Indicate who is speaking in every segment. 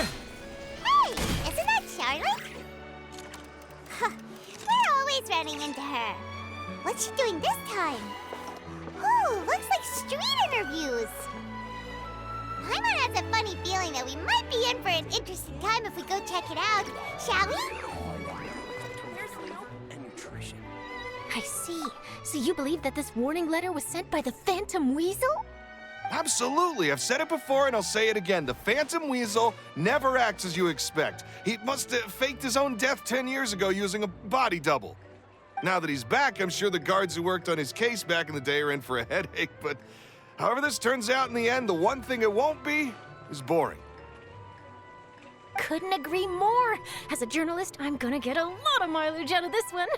Speaker 1: Hey, isn't that Charlotte? We're always running into her. What's she doing this time? Ooh, looks like street interviews. Paimon has a funny feeling that we might be in for an interesting time if we go check it out. Shall we?
Speaker 2: I see. So you believe that this warning letter was sent by the Phantom Weasel?
Speaker 3: Absolutely. I've said it before and I'll say it again. The Phantom Weasel never acts as you expect. He must have faked his own death 10 years ago using a body double. Now that he's back, I'm sure the guards who worked on his case back in the day are in for a headache, but however this turns out in the end, the one thing it won't be is boring.
Speaker 2: Couldn't agree more. As a journalist, I'm gonna get a lot of mileage out of this one.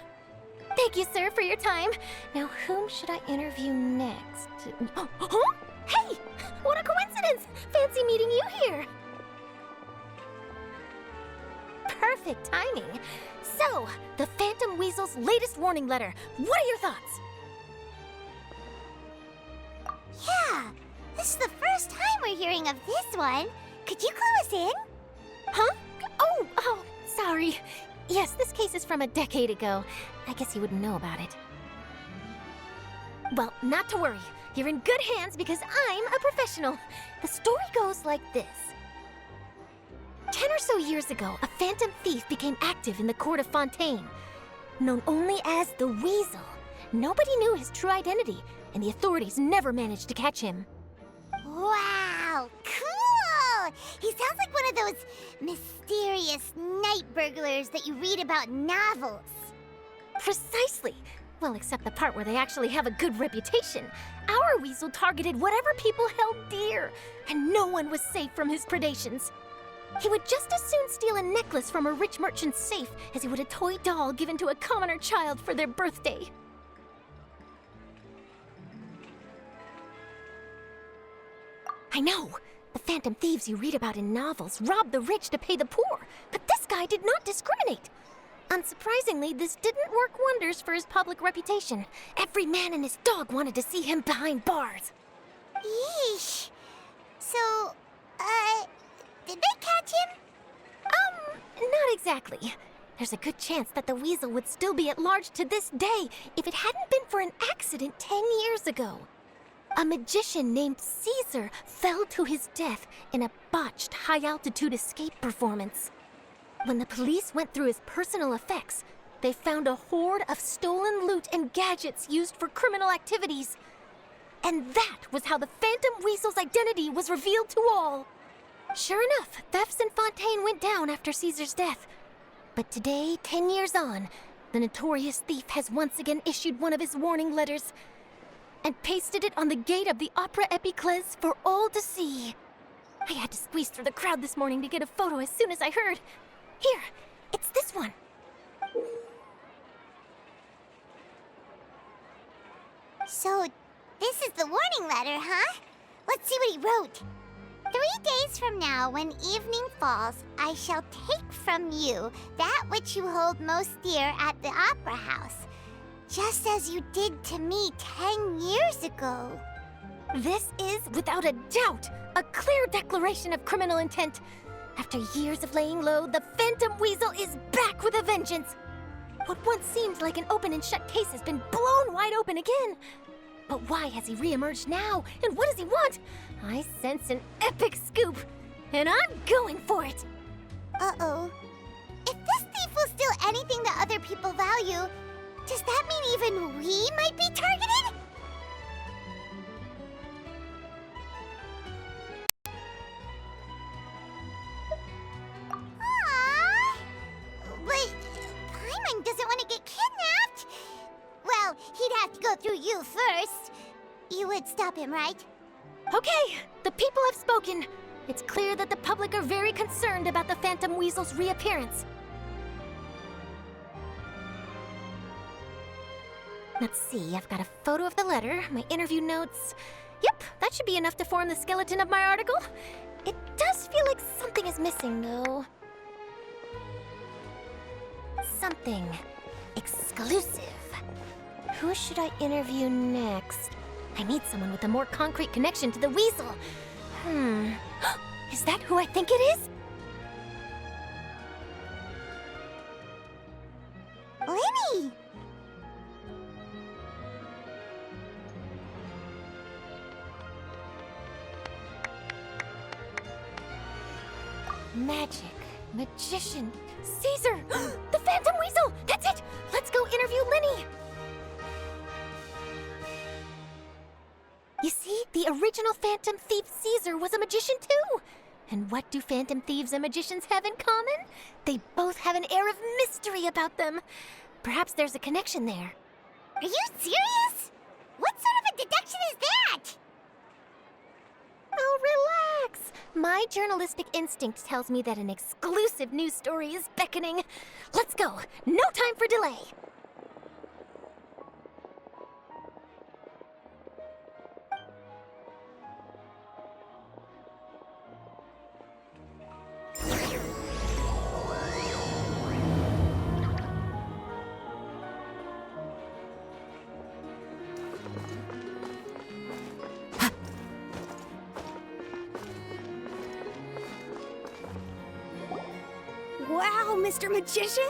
Speaker 2: Thank you, sir, for your time. Now, whom should I interview next? Huh? Hey! What a coincidence! Fancy meeting you here. Perfect timing. So, the Phantom Weasel's latest warning letter. What are your thoughts?
Speaker 1: Yeah, this is the first time we're hearing of this one. Could you clue us in?
Speaker 2: Huh? Oh, sorry. Yes, this case is from a decade ago. I guess you wouldn't know about it. Well, not to worry. You're in good hands because I'm a professional. The story goes like this. 10 or so years ago, a phantom thief became active in the court of Fontaine. Known only as the Weasel, nobody knew his true identity, and the authorities never managed to catch him.
Speaker 1: Wow, cool! He sounds like one of those mysterious night burglars that you read about in novels.
Speaker 2: Precisely. Well, except the part where they actually have a good reputation. Our Weasel targeted whatever people held dear, and no one was safe from his predations. He would just as soon steal a necklace from a rich merchant's safe as he would a toy doll given to a commoner child for their birthday. I know. The phantom thieves you read about in novels rob the rich to pay the poor, but this guy did not discriminate. Unsurprisingly, this didn't work wonders for his public reputation. Every man and his dog wanted to see him behind bars.
Speaker 1: Yeesh. So, did they catch him?
Speaker 2: Not exactly. There's a good chance that the Weasel would still be at large to this day if it hadn't been for an accident 10 years ago. A magician named Caesar fell to his death in a botched high-altitude escape performance. When the police went through his personal effects, they found a hoard of stolen loot and gadgets used for criminal activities. And that was how the Phantom Weasel's identity was revealed to all. Sure enough, thefts in Fontaine went down after Caesar's death. But today, 10 years on, the notorious thief has once again issued one of his warning letters and pasted it on the gate of the Opera Epiclese for all to see. I had to squeeze through the crowd this morning to get a photo as soon as I heard. Here, it's this one.
Speaker 1: So, this is the warning letter, huh? Let's see what he wrote. 3 days from now, when evening falls, I shall take from you that which you hold most dear at the Opera House, just as you did to me 10 years ago.
Speaker 2: This is, without a doubt, a clear declaration of criminal intent. After years of laying low, the Phantom Weasel is back with a vengeance. What once seemed like an open and shut case has been blown wide open again. But why has he reemerged now? And what does he want? I sense an epic scoop, and I'm going for it.
Speaker 1: Uh-oh. If this thief will steal anything that other people value, does that mean even we might be targeted? Aww. But Paimon doesn't want to get kidnapped. Well, he'd have to go through you first. You would stop him, right?
Speaker 2: Okay, the people have spoken. It's clear that the public are very concerned about the Phantom Weasel's reappearance. Let's see, I've got a photo of the letter, my interview notes. Yep, that should be enough to form the skeleton of my article. It does feel like something is missing, though. Something exclusive. Who should I interview next? I need someone with a more concrete connection to the Weasel. Is that who I think it is? Magic, magician, Caesar, the Phantom Weasel! That's it! Let's go interview Lyney! You see, the original Phantom Thief Caesar was a magician too! And what do Phantom Thieves and magicians have in common? They both have an air of mystery about them. Perhaps there's a connection there.
Speaker 1: Are you serious? What sort of a deduction is that?
Speaker 2: Oh, relax. My journalistic instinct tells me that an exclusive news story is beckoning. Let's go. No time for delay.
Speaker 4: Wow, Mr. Magician!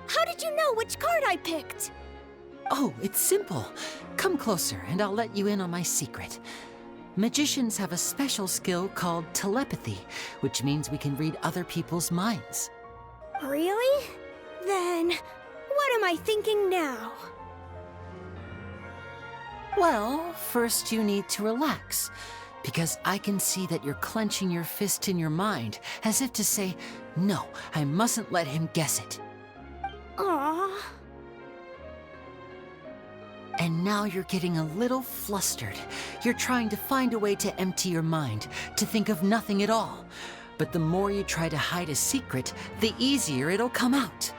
Speaker 4: How did you know which card I picked?
Speaker 5: Oh, it's simple. Come closer and I'll let you in on my secret. Magicians have a special skill called telepathy, which means we can read other people's minds.
Speaker 4: Really? Then, what am I thinking now?
Speaker 5: Well, first you need to relax, because I can see that you're clenching your fist in your mind, as if to say, no, I mustn't let him guess it.
Speaker 4: Aww.
Speaker 5: And now you're getting a little flustered. You're trying to find a way to empty your mind, to think of nothing at all. But the more you try to hide a secret, the easier it'll come out.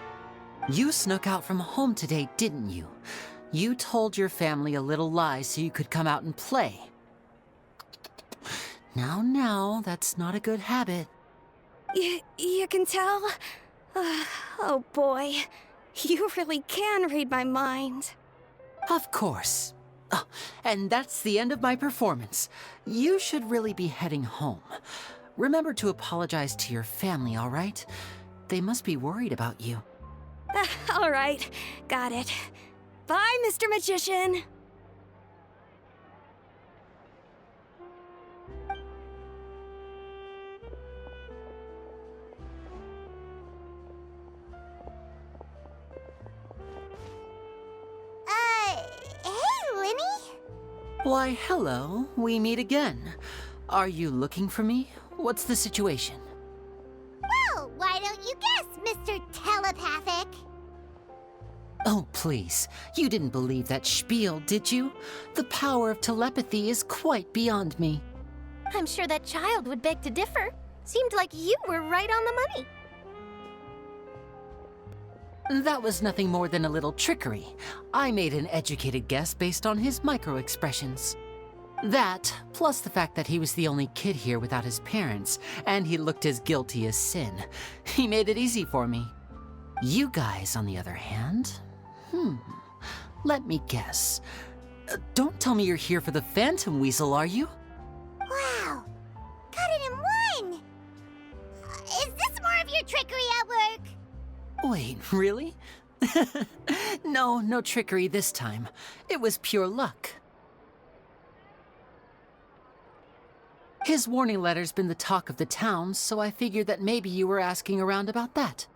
Speaker 5: You snuck out from home today, didn't you? You told your family a little lie so you could come out and play. Now, that's not a good habit.
Speaker 4: You can tell? Oh boy, you really can read my mind.
Speaker 5: Of course. Oh, and that's the end of my performance. You should really be heading home. Remember to apologize to your family, all right? They must be worried about you.
Speaker 4: All right, got it. Bye, Mr. Magician.
Speaker 1: Hey, Lyney?
Speaker 5: Why, hello. We meet again. Are you looking for me? What's the situation?
Speaker 1: Well, why don't you guess, Mr. Telepathic?
Speaker 5: Oh, please. You didn't believe that spiel, did you? The power of telepathy is quite beyond me.
Speaker 2: I'm sure that child would beg to differ. Seemed like you were right on the money.
Speaker 5: That was nothing more than a little trickery. I made an educated guess based on his micro-expressions. That, plus the fact that he was the only kid here without his parents, and he looked as guilty as sin. He made it easy for me. You guys, on the other hand, let me guess. Don't tell me you're here for the Phantom Weasel, are you?
Speaker 1: Wow, got it in one! Is this more of your trickery at work?
Speaker 5: Wait, really? No trickery this time. It was pure luck. His warning letter's been the talk of the town, so I figured that maybe you were asking around about that.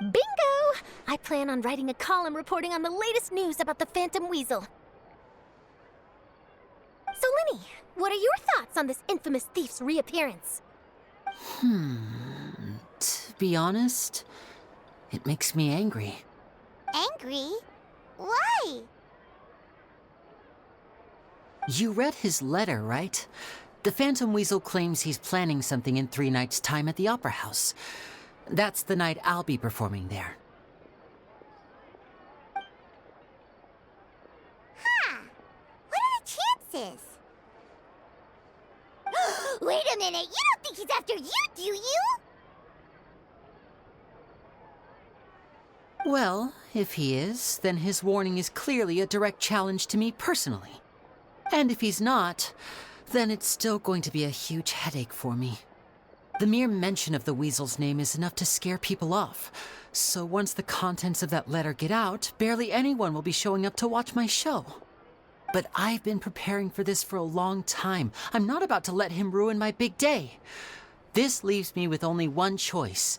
Speaker 2: Bingo! I plan on writing a column reporting on the latest news about the Phantom Weasel. So, Lyney, what are your thoughts on this infamous thief's reappearance?
Speaker 5: To be honest, it makes me angry.
Speaker 1: Angry? Why?
Speaker 5: You read his letter, right? The Phantom Weasel claims he's planning something in 3 nights' time at the Opera House. That's the night I'll be performing there.
Speaker 1: Huh. What are the chances? Wait a minute, you don't think he's after you, do you?
Speaker 5: Well, if he is, then his warning is clearly a direct challenge to me personally. And if he's not, then it's still going to be a huge headache for me. The mere mention of the Weasel's name is enough to scare people off. So once the contents of that letter get out, barely anyone will be showing up to watch my show. But I've been preparing for this for a long time. I'm not about to let him ruin my big day. This leaves me with only one choice.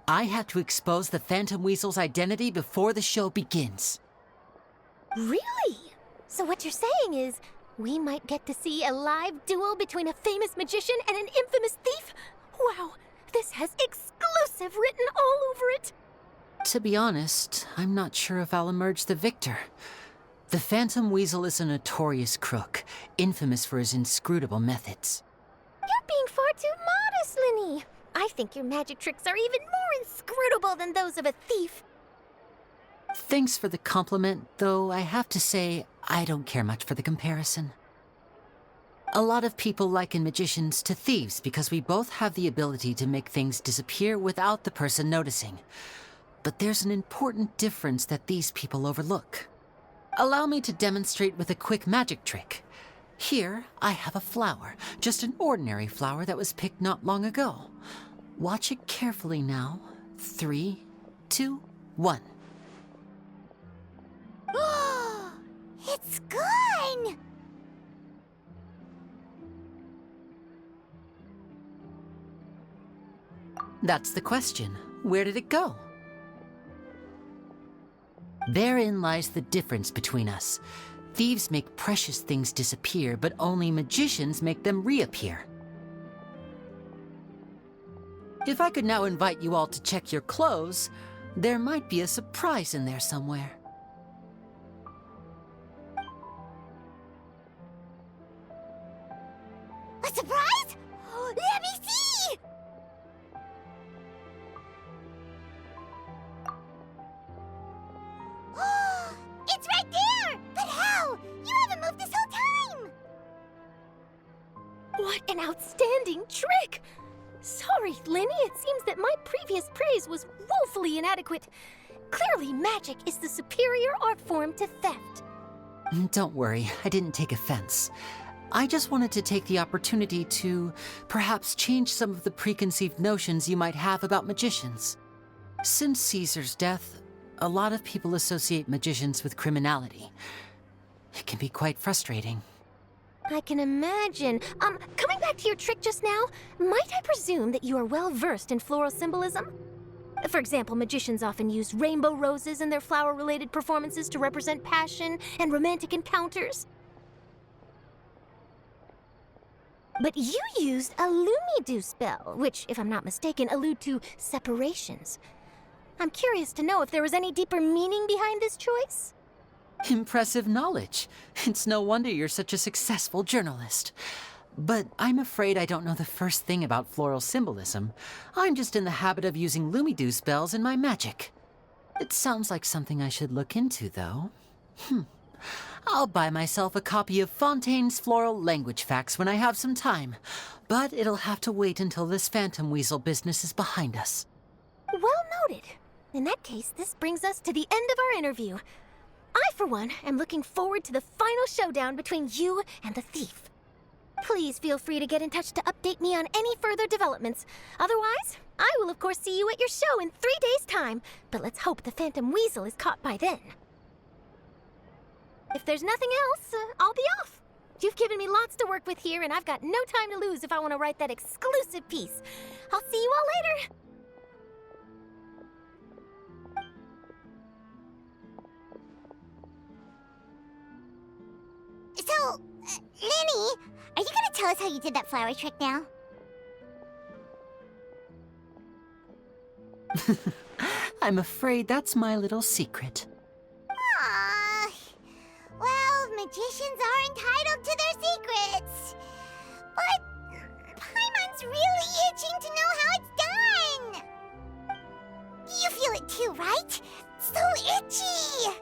Speaker 5: I have to expose the Phantom Weasel's identity before the show begins.
Speaker 2: Really? So what you're saying is, we might get to see a live duel between a famous magician and an infamous thief? Wow, this has exclusive written all over it!
Speaker 5: To be honest, I'm not sure if I'll emerge the victor. The Phantom Weasel is a notorious crook, infamous for his inscrutable methods.
Speaker 2: You're being far too modest, Lyney. I think your magic tricks are even more inscrutable than those of a thief.
Speaker 5: Thanks for the compliment, though I have to say, I don't care much for the comparison. A lot of people liken magicians to thieves because we both have the ability to make things disappear without the person noticing. But there's an important difference that these people overlook. Allow me to demonstrate with a quick magic trick. Here, I have a flower, just an ordinary flower that was picked not long ago. Watch it carefully now. 3, 2, 1.
Speaker 1: It's gone!
Speaker 5: That's the question. Where did it go? Therein lies the difference between us. Thieves make precious things disappear, but only magicians make them reappear. If I could now invite you all to check your clothes, there might be a surprise in there somewhere.
Speaker 1: A surprise? Let me see! It's right there! But how? You haven't moved this whole time!
Speaker 2: What an outstanding trick! Sorry, Lyney, it seems that my previous praise was woefully inadequate. Clearly, magic is the superior art form to theft.
Speaker 5: Don't worry, I didn't take offense. I just wanted to take the opportunity to perhaps change some of the preconceived notions you might have about magicians. Since Caesar's death, a lot of people associate magicians with criminality. It can be quite frustrating.
Speaker 2: I can imagine. Coming back to your trick just now, might I presume that you are well versed in floral symbolism? For example, magicians often use rainbow roses in their flower-related performances to represent passion and romantic encounters. But you used a lumido spell, which, if I'm not mistaken, allude to separations. I'm curious to know if there was any deeper meaning behind this choice?
Speaker 5: Impressive knowledge. It's no wonder you're such a successful journalist. But I'm afraid I don't know the first thing about floral symbolism. I'm just in the habit of using lumido spells in my magic. It sounds like something I should look into, though. I'll buy myself a copy of Fontaine's Floral Language Facts when I have some time. But it'll have to wait until this Phantom Weasel business is behind us.
Speaker 2: Well noted. In that case, this brings us to the end of our interview. I, for one, am looking forward to the final showdown between you and the thief. Please feel free to get in touch to update me on any further developments. Otherwise, I will of course see you at your show in 3 days' time, but let's hope the Phantom Weasel is caught by then. If there's nothing else, I'll be off. You've given me lots to work with here, and I've got no time to lose if I want to write that exclusive piece. I'll see you all later.
Speaker 1: So, Lyney, are you gonna tell us how you did that flower trick now?
Speaker 5: I'm afraid that's my little secret.
Speaker 1: Aww. Well, magicians are entitled to their secrets. But Paimon's really itching to know how it's done. You feel it too, right? So itchy.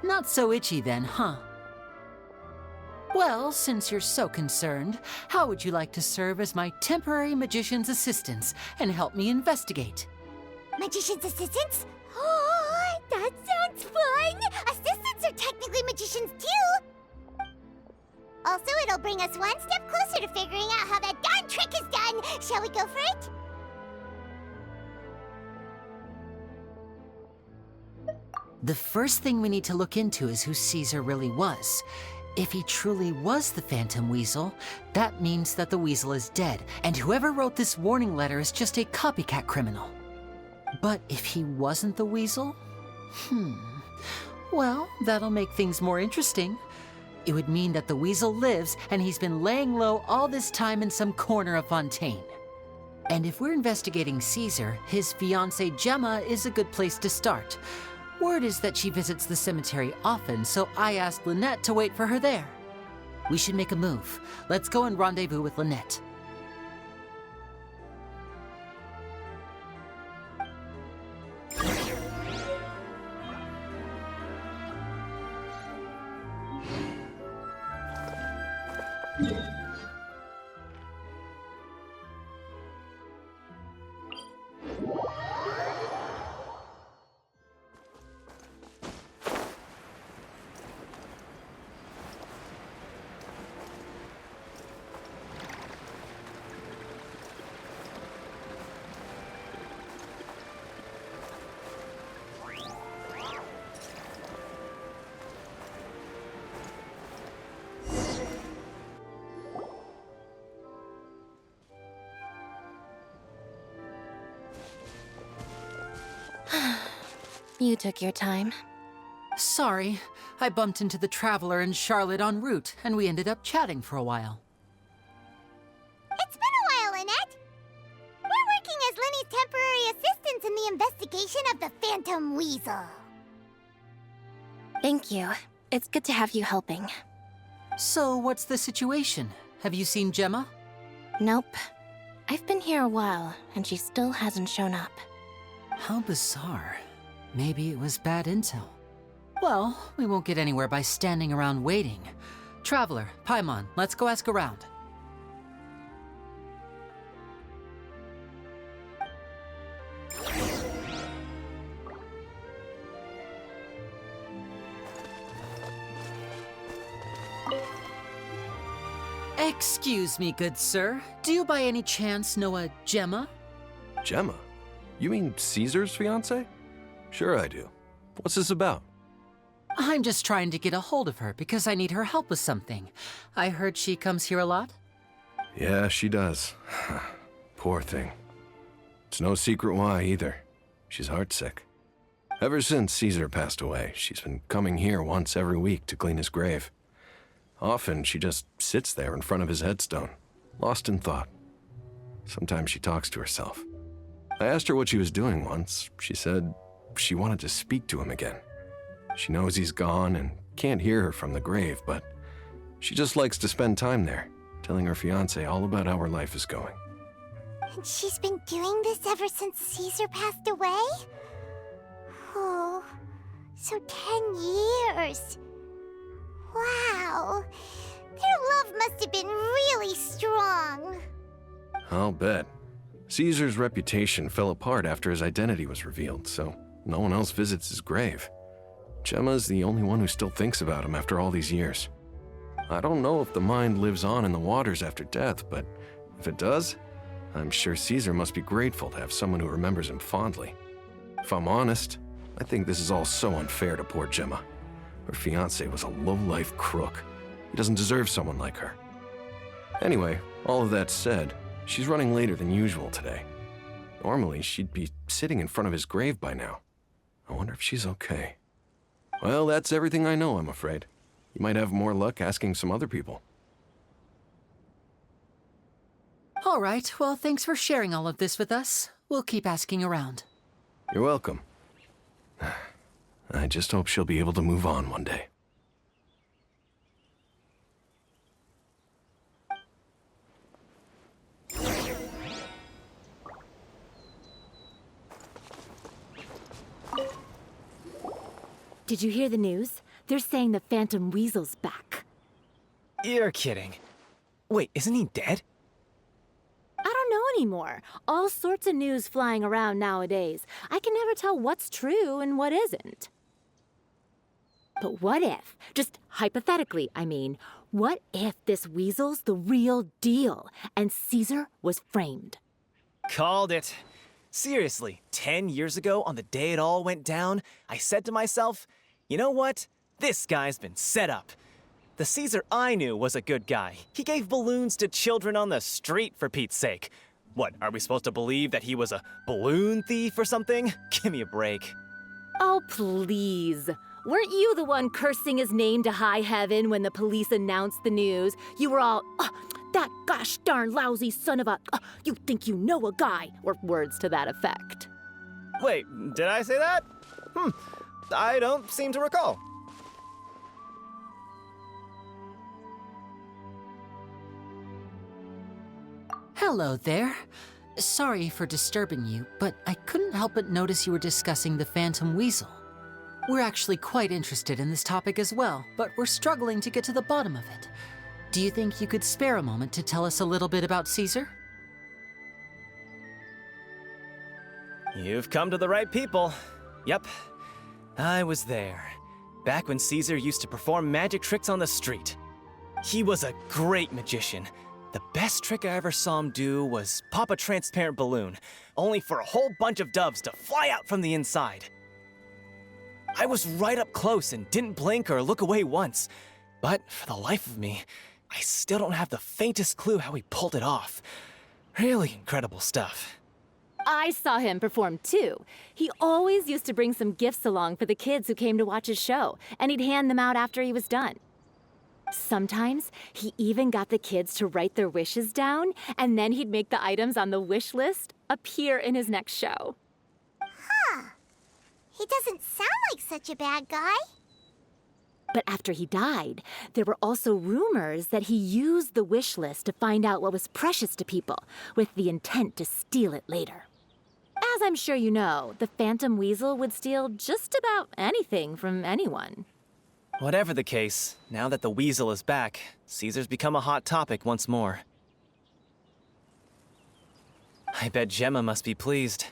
Speaker 5: Not so itchy then, huh? Well, since you're so concerned, how would you like to serve as my temporary magician's assistants and help me investigate?
Speaker 1: Magician's assistants? Oh, that sounds fun! Assistants are technically magicians too! Also, it'll bring us one step closer to figuring out how that darn trick is done! Shall we go for it?
Speaker 5: The first thing we need to look into is who Caesar really was. If he truly was the Phantom Weasel, that means that the weasel is dead, and whoever wrote this warning letter is just a copycat criminal. But if he wasn't the weasel? Well, that'll make things more interesting. It would mean that the weasel lives, and he's been laying low all this time in some corner of Fontaine. And if we're investigating Caesar, his fiancée Gemma is a good place to start. Word is that she visits the cemetery often, so I asked Lynette to wait for her there. We should make a move. Let's go and rendezvous with Lynette.
Speaker 2: You took your time.
Speaker 5: Sorry, I bumped into the Traveler and Charlotte en route, and we ended up chatting for a while.
Speaker 1: It's been a while, Lynette. We're working as Lyney's temporary assistants in the investigation of the Phantom Weasel.
Speaker 2: Thank you. It's good to have you helping.
Speaker 5: So, what's the situation? Have you seen Gemma?
Speaker 2: Nope. I've been here a while, and she still hasn't shown up.
Speaker 5: How bizarre. Maybe it was bad intel. Well, we won't get anywhere by standing around waiting. Traveler, Paimon, let's go ask around. Excuse me, good sir. Do you by any chance know a Gemma?
Speaker 6: Gemma? You mean Caesar's fiancée? Sure I do. What's this about?
Speaker 5: I'm just trying to get a hold of her because I need her help with something. I heard she comes here a lot.
Speaker 6: Yeah, she does. Poor thing. It's no secret why either. She's heartsick. Ever since Caesar passed away, she's been coming here once every week to clean his grave. Often she just sits there in front of his headstone, lost in thought. Sometimes she talks to herself. I asked her what she was doing once. She said she wanted to speak to him again. She knows he's gone and can't hear her from the grave, but she just likes to spend time there, telling her fiancé all about how her life is going.
Speaker 1: And she's been doing this ever since Caesar passed away? Oh, so 10 years. Wow. Their love must have been really strong.
Speaker 6: I'll bet. Caesar's reputation fell apart after his identity was revealed, so no one else visits his grave. Gemma's the only one who still thinks about him after all these years. I don't know if the mind lives on in the waters after death, but if it does, I'm sure Caesar must be grateful to have someone who remembers him fondly. If I'm honest, I think this is all so unfair to poor Gemma. Her fiancé was a low-life crook. He doesn't deserve someone like her. Anyway, all of that said, she's running later than usual today. Normally, she'd be sitting in front of his grave by now. I wonder if she's okay. Well, that's everything I know, I'm afraid. You might have more luck asking some other people.
Speaker 5: All right, well, thanks for sharing all of this with us. We'll keep asking around.
Speaker 6: You're welcome. I just hope she'll be able to move on one day.
Speaker 7: Did you hear the news? They're saying the Phantom Weasel's back.
Speaker 8: You're kidding. Wait, isn't he dead?
Speaker 7: I don't know anymore. All sorts of news flying around nowadays. I can never tell what's true and what isn't. But what if, just hypothetically, I mean, what if this weasel's the real deal and Caesar was framed?
Speaker 8: Called it. Seriously, 10 years ago, on the day it all went down, I said to myself, you know what? This guy's been set up. The Caesar I knew was a good guy. He gave balloons to children on the street, for Pete's sake. What, are we supposed to believe that he was a balloon thief or something? Give me a break.
Speaker 7: Oh, please. Weren't you the one cursing his name to high heaven when the police announced the news? You were all, that gosh darn lousy son of a, you think you know a guy, or words to that effect.
Speaker 8: Wait, did I say that? I don't seem to recall.
Speaker 5: Hello there. Sorry for disturbing you, but I couldn't help but notice you were discussing the Phantom Weasel. We're actually quite interested in this topic as well, but we're struggling to get to the bottom of it. Do you think you could spare a moment to tell us a little bit about Caesar?
Speaker 8: You've come to the right people. Yep, I was there. Back when Caesar used to perform magic tricks on the street. He was a great magician. The best trick I ever saw him do was pop a transparent balloon, only for a whole bunch of doves to fly out from the inside. I was right up close and didn't blink or look away once, but for the life of me, I still don't have the faintest clue how he pulled it off. Really incredible stuff.
Speaker 7: I saw him perform too. He always used to bring some gifts along for the kids who came to watch his show, and he'd hand them out after he was done. Sometimes he even got the kids to write their wishes down, and then he'd make the items on the wish list appear in his next show.
Speaker 1: Huh. He doesn't sound like such a bad guy.
Speaker 7: But after he died, there were also rumors that he used the wish list to find out what was precious to people, with the intent to steal it later. As I'm sure you know, the Phantom Weasel would steal just about anything from anyone.
Speaker 8: Whatever the case, now that the Weasel is back, Caesar's become a hot topic once more. I bet Gemma must be pleased.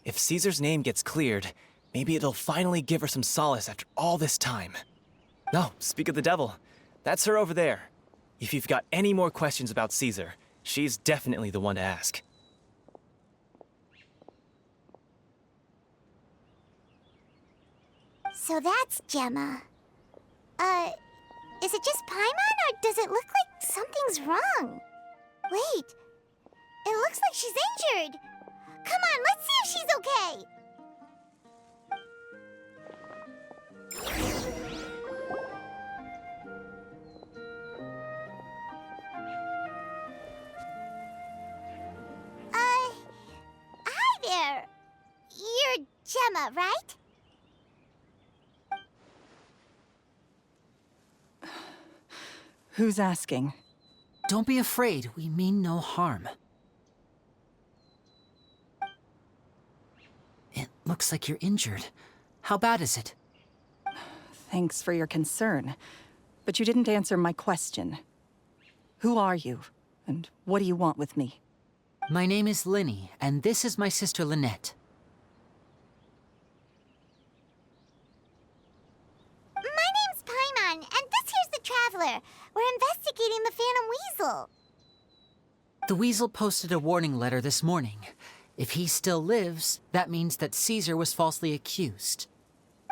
Speaker 8: If Caesar's name gets cleared, maybe it'll finally give her some solace after all this time. No, speak of the devil. That's her over there. If you've got any more questions about Caesar, she's definitely the one to ask.
Speaker 1: So that's Gemma. Is it just Paimon, or does it look like something's wrong? Wait, it looks like she's injured. Come on, let's see if she's okay. Hi there. You're Gemma, right?
Speaker 9: Who's asking?
Speaker 5: Don't be afraid, we mean no harm. It looks like you're injured. How bad is it?
Speaker 9: Thanks for your concern, but you didn't answer my question. Who are you, and what do you want with me?
Speaker 5: My name is Lyney, and this is my sister Lynette.
Speaker 1: My name's Paimon, and this here's the Traveler. We're investigating the Phantom Weasel.
Speaker 5: The Weasel posted a warning letter this morning. If he still lives, that means that Caesar was falsely accused.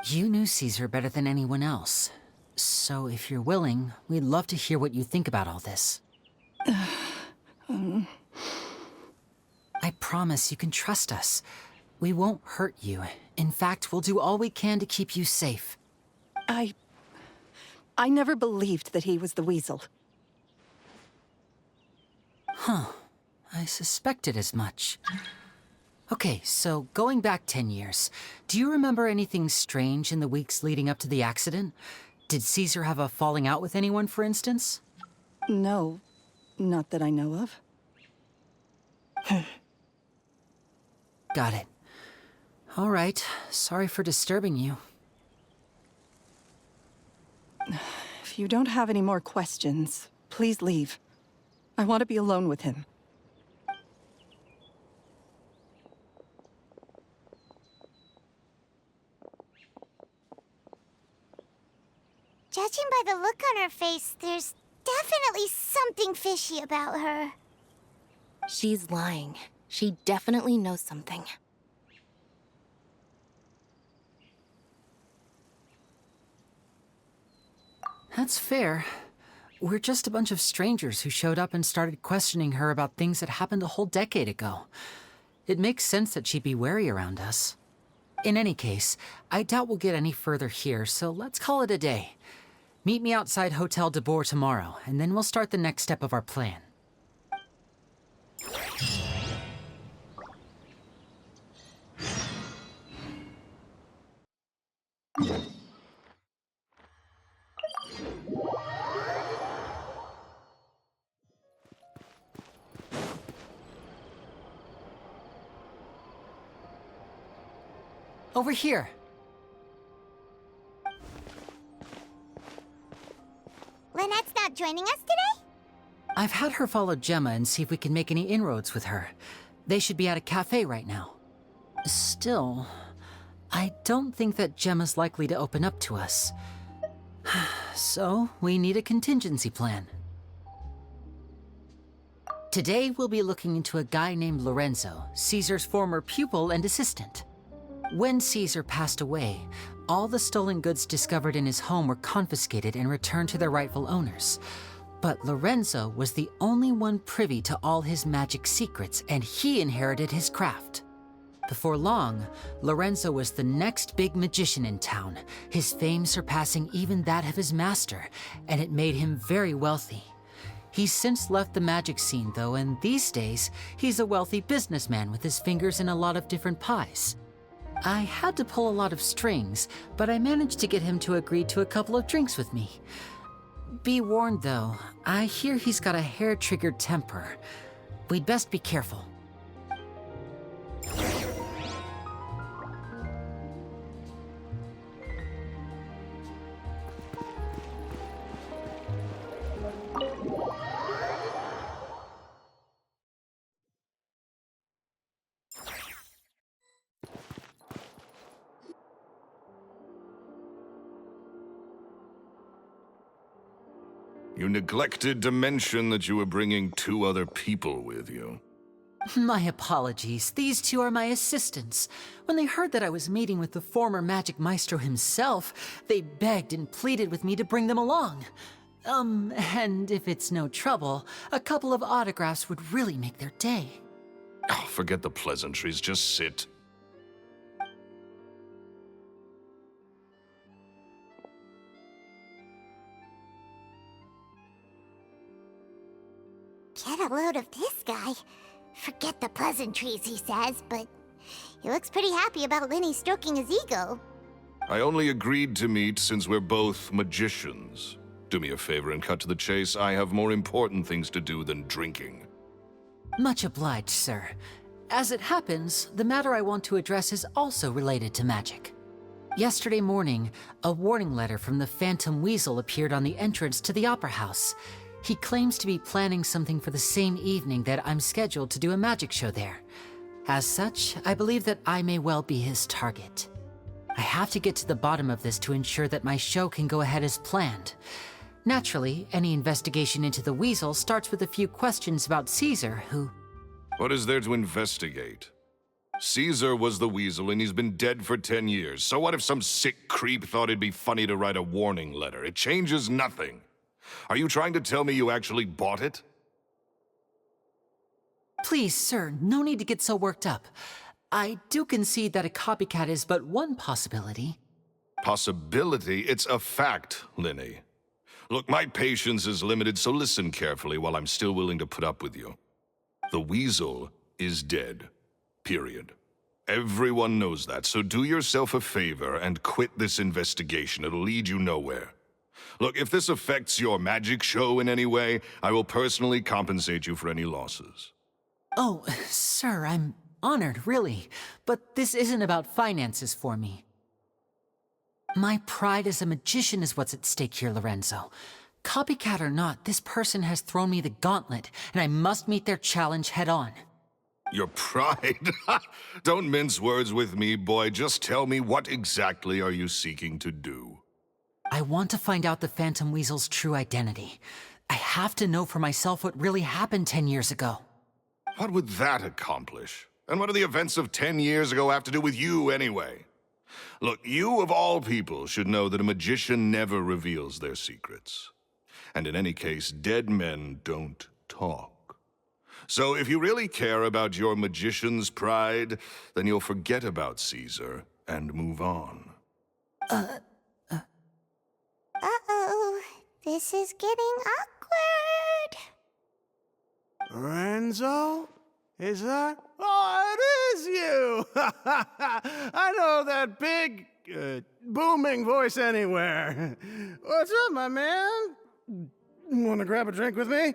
Speaker 5: You knew Caesar better than anyone else. So if you're willing, we'd love to hear what you think about all this. I promise you can trust us. We won't hurt you. In fact, we'll do all we can to keep you safe.
Speaker 9: I never believed that he was the Weasel.
Speaker 5: Huh. I suspected as much. Okay, so going back 10 years, do you remember anything strange in the weeks leading up to the accident? Did Caesar have a falling out with anyone, for instance?
Speaker 9: No, not that I know of.
Speaker 5: Got it. All right, sorry for disturbing you.
Speaker 9: If you don't have any more questions, please leave. I want to be alone with him.
Speaker 1: Judging by the look on her face, there's definitely something fishy about her.
Speaker 2: She's lying. She definitely knows something.
Speaker 5: That's fair. We're just a bunch of strangers who showed up and started questioning her about things that happened a whole decade ago. It makes sense that she'd be wary around us. In any case, I doubt we'll get any further here, so let's call it a day. Meet me outside Hotel de Boer tomorrow, and then we'll start the next step of our plan. Over here.
Speaker 1: Lynette's not joining us today?
Speaker 5: I've had her follow Gemma and see if we can make any inroads with her. They should be at a cafe right now. Still, I don't think that Gemma's likely to open up to us. So, we need a contingency plan. Today, we'll be looking into a guy named Lorenzo, Caesar's former pupil and assistant. When Caesar passed away, all the stolen goods discovered in his home were confiscated and returned to their rightful owners. But Lorenzo was the only one privy to all his magic secrets, and he inherited his craft. Before long, Lorenzo was the next big magician in town, his fame surpassing even that of his master, and it made him very wealthy. He's since left the magic scene, though, and these days, he's a wealthy businessman with his fingers in a lot of different pies. I had to pull a lot of strings, but I managed to get him to agree to a couple of drinks with me. Be warned, though, I hear he's got a hair-triggered temper. We'd best be careful.
Speaker 3: You neglected to mention that you were bringing 2 other people with you.
Speaker 5: My apologies. These 2 are my assistants. When they heard that I was meeting with the former magic maestro himself, they begged and pleaded with me to bring them along. And if it's no trouble, a couple of autographs would really make their day.
Speaker 3: Oh, forget the pleasantries, just sit.
Speaker 1: Get a load of this guy. Forget the pleasantries, he says, but he looks pretty happy about Lyney stroking his ego.
Speaker 3: I only agreed to meet since we're both magicians. Do me a favor and cut to the chase. I have more important things to do than drinking.
Speaker 5: Much obliged, sir. As it happens, the matter I want to address is also related to magic. Yesterday morning, a warning letter from the Phantom Weasel appeared on the entrance to the Opera House. He claims to be planning something for the same evening that I'm scheduled to do a magic show there. As such, I believe that I may well be his target. I have to get to the bottom of this to ensure that my show can go ahead as planned. Naturally, any investigation into the Weasel starts with a few questions about Caesar, who...
Speaker 3: What is there to investigate? Caesar was the Weasel and he's been dead for 10 years. So what if some sick creep thought it'd be funny to write a warning letter? It changes nothing. Are you trying to tell me you actually bought it?
Speaker 5: Please, sir, no need to get so worked up. I do concede that a copycat is but one possibility.
Speaker 3: Possibility? It's a fact, Lyney. Look, my patience is limited, so listen carefully while I'm still willing to put up with you. The Weasel is dead. Period. Everyone knows that, so do yourself a favor and quit this investigation. It'll lead you nowhere. Look, if this affects your magic show in any way, I will personally compensate you for any losses.
Speaker 5: Oh, sir, I'm honored, really. But this isn't about finances for me. My pride as a magician is what's at stake here, Lorenzo. Copycat or not, this person has thrown me the gauntlet, and I must meet their challenge head-on.
Speaker 3: Your pride? Don't mince words with me, boy. Just tell me, what exactly are you seeking to do?
Speaker 5: I want to find out the Phantom Weasel's true identity. I have to know for myself what really happened 10 years ago.
Speaker 3: What would that accomplish? And what do the events of 10 years ago have to do with you, anyway? Look, you of all people should know that a magician never reveals their secrets. And in any case, dead men don't talk. So if you really care about your magician's pride, then you'll forget about Caesar and move on.
Speaker 1: Uh-oh. This is getting awkward.
Speaker 10: Renzo? Is that? Oh, it is you! I know that big, booming voice anywhere. What's up, my man? Want to grab a drink with me?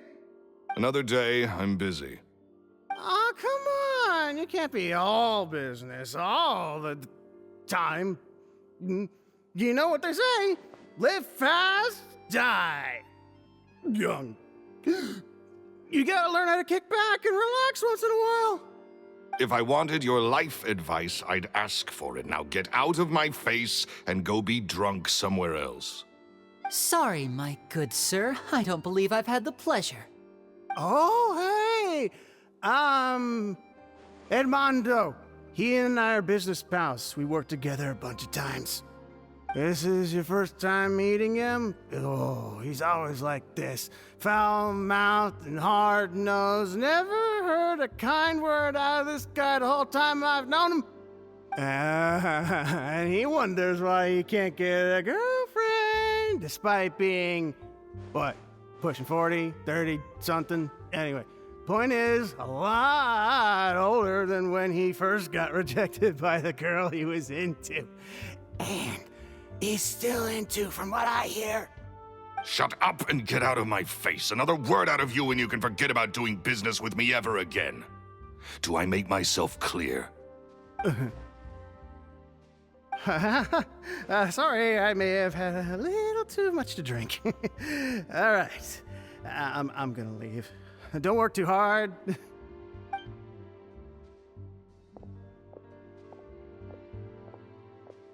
Speaker 3: Another day, I'm busy.
Speaker 10: Oh, come on. You can't be all business all the time. You know what they say? Live fast, die young. You gotta learn how to kick back and relax once in a while.
Speaker 3: If I wanted your life advice, I'd ask for it. Now get out of my face and go be drunk somewhere else.
Speaker 5: Sorry, my good sir. I don't believe I've had the pleasure.
Speaker 10: Oh, hey! Edmondo. He and I are business pals. We worked together a bunch of times. This is your first time meeting him? Oh, he's always like this. Foul-mouthed and hard-nosed. Never heard a kind word out of this guy the whole time I've known him. And he wonders why he can't get a girlfriend, despite being, what, pushing 40, 30, something? Anyway, point is, a lot older than when he first got rejected by the girl he was into. And he's still into, from what I hear.
Speaker 3: Shut up and get out of my face. Another word out of you and you can forget about doing business with me ever again. Do I make myself clear?
Speaker 10: Sorry, I may have had a little too much to drink. All right, I'm gonna leave. Don't work too hard.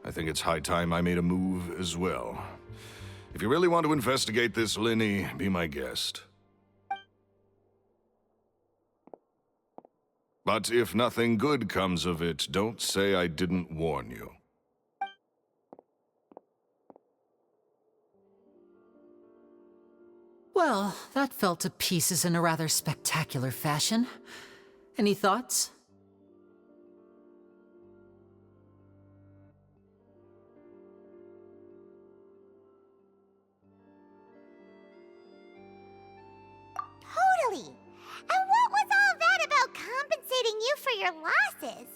Speaker 3: I think it's high time I made a move as well. If you really want to investigate this, Lyney, be my guest. But if nothing good comes of it, don't say I didn't warn you.
Speaker 5: Well, that fell to pieces in a rather spectacular fashion. Any thoughts?
Speaker 1: Totally. And what was all that about compensating you for your losses?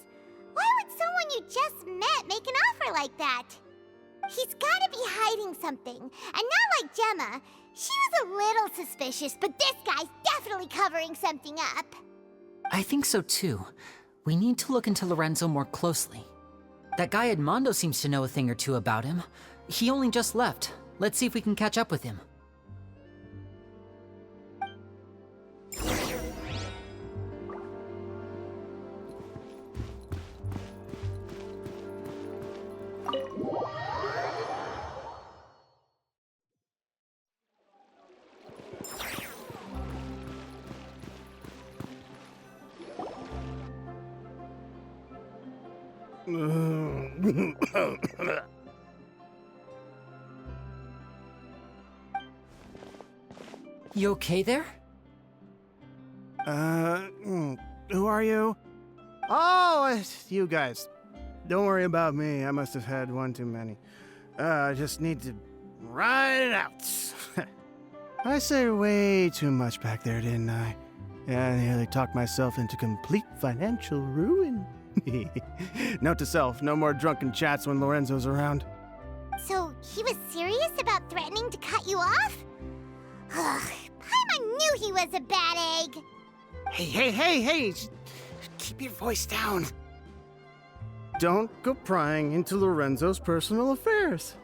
Speaker 1: Why would someone you just met make an offer like that? He's gotta be hiding something. And not like Gemma. She was a little suspicious, but this guy's definitely covering something up.
Speaker 5: I think so too. We need to look into Lorenzo more closely. That guy Edmondo seems to know a thing or two about him. He only just left. Let's see if we can catch up with him. You okay there?
Speaker 10: Who are you? Oh, it's you guys. Don't worry about me. I must have had one too many. I just need to ride it out. I said way too much back there, didn't I? Yeah, I nearly talked myself into complete financial ruin. Note to self, no more drunken chats when Lorenzo's around.
Speaker 1: So, he was serious about threatening to cut you off? Ugh, Paimon knew he was a bad egg.
Speaker 10: Hey, keep your voice down. Don't go prying into Lorenzo's personal affairs.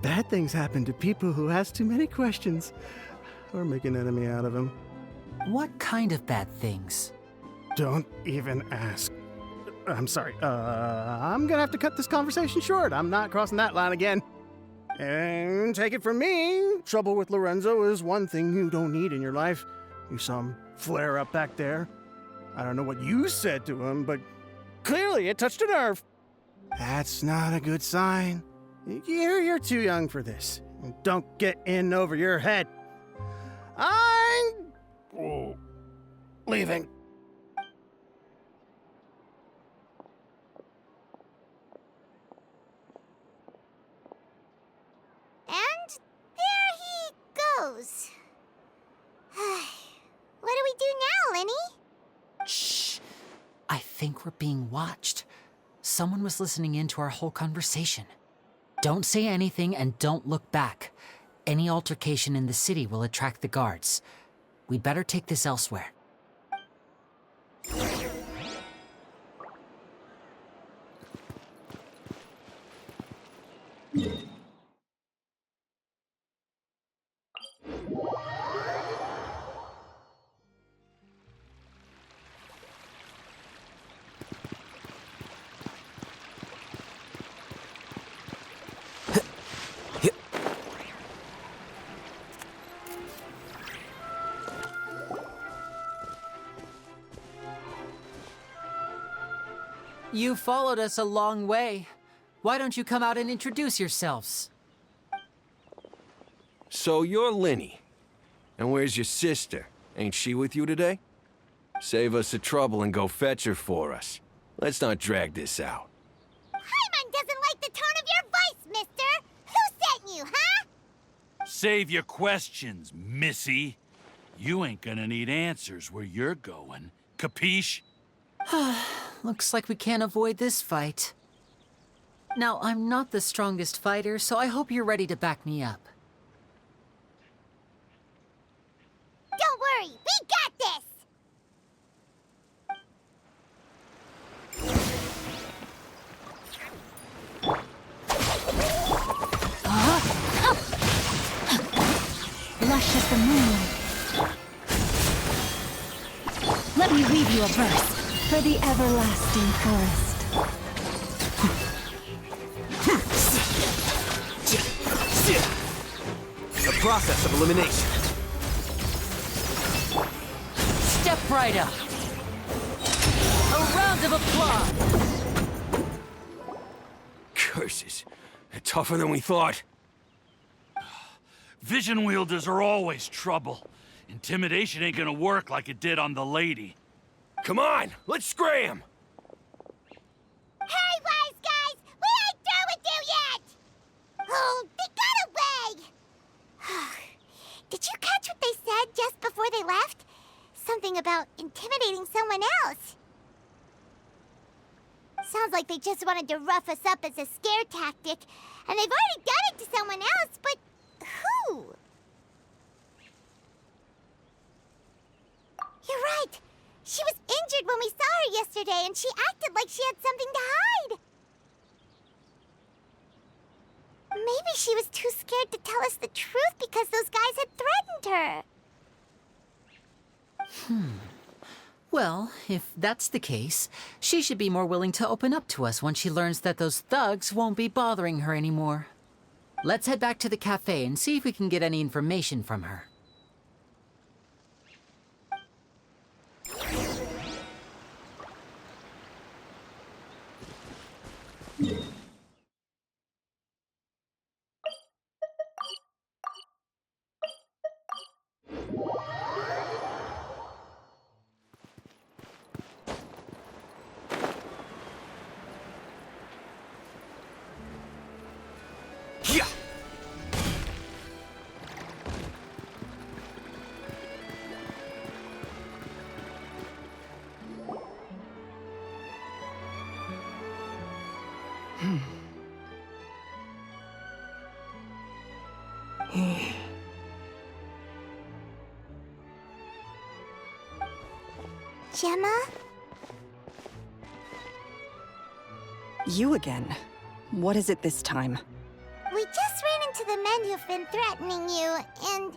Speaker 10: Bad things happen to people who ask too many questions, or make an enemy out of him.
Speaker 5: What kind of bad things?
Speaker 10: Don't even ask. I'm sorry, I'm gonna have to cut this conversation short. I'm not crossing that line again. And take it from me, trouble with Lorenzo is one thing you don't need in your life. You saw him flare up back there. I don't know what you said to him, but clearly it touched a nerve. That's not a good sign. You're too young for this. Don't get in over your head. I'm leaving.
Speaker 1: And there he goes. What do we do now, Lyney?
Speaker 5: Shh. I think we're being watched. Someone was listening in to our whole conversation. Don't say anything and don't look back. Any altercation in the city will attract the guards. We'd better take this elsewhere. You followed us a long way. Why don't you come out and introduce yourselves?
Speaker 6: So you're Lyney. And where's your sister? Ain't she with you today? Save us the trouble and go fetch her for us. Let's not drag this out.
Speaker 1: Paimon doesn't like the tone of your voice, mister! Who sent you, huh?
Speaker 11: Save your questions, missy. You ain't gonna need answers where you're going. Capiche?
Speaker 5: Looks like we can't avoid this fight. Now, I'm not the strongest fighter, so I hope you're ready to back me up.
Speaker 1: Don't worry, we got this!
Speaker 12: Lush as the moonlight. Let me read you a verse for the everlasting forest.
Speaker 8: The process of elimination.
Speaker 5: Step right up. A round of applause.
Speaker 6: Curses. They're tougher than we thought.
Speaker 11: Vision wielders are always trouble. Intimidation ain't gonna work like it did on the lady.
Speaker 6: Come on, let's scram!
Speaker 1: Hey, wise guys! We ain't through with you yet! Oh, they got away! Did you catch what they said just before they left? Something about intimidating someone else. Sounds like they just wanted to rough us up as a scare tactic, and they've already done it to someone else, but who? You're right. She was injured when we saw her yesterday, and she acted like she had something to hide. Maybe she was too scared to tell us the truth because those guys had threatened her.
Speaker 5: Well, if that's the case, she should be more willing to open up to us once she learns that those thugs won't be bothering her anymore. Let's head back to the cafe and see if we can get any information from her.
Speaker 1: Gemma?
Speaker 9: You again. What is it this time?
Speaker 1: We just ran into the men who've been threatening you, and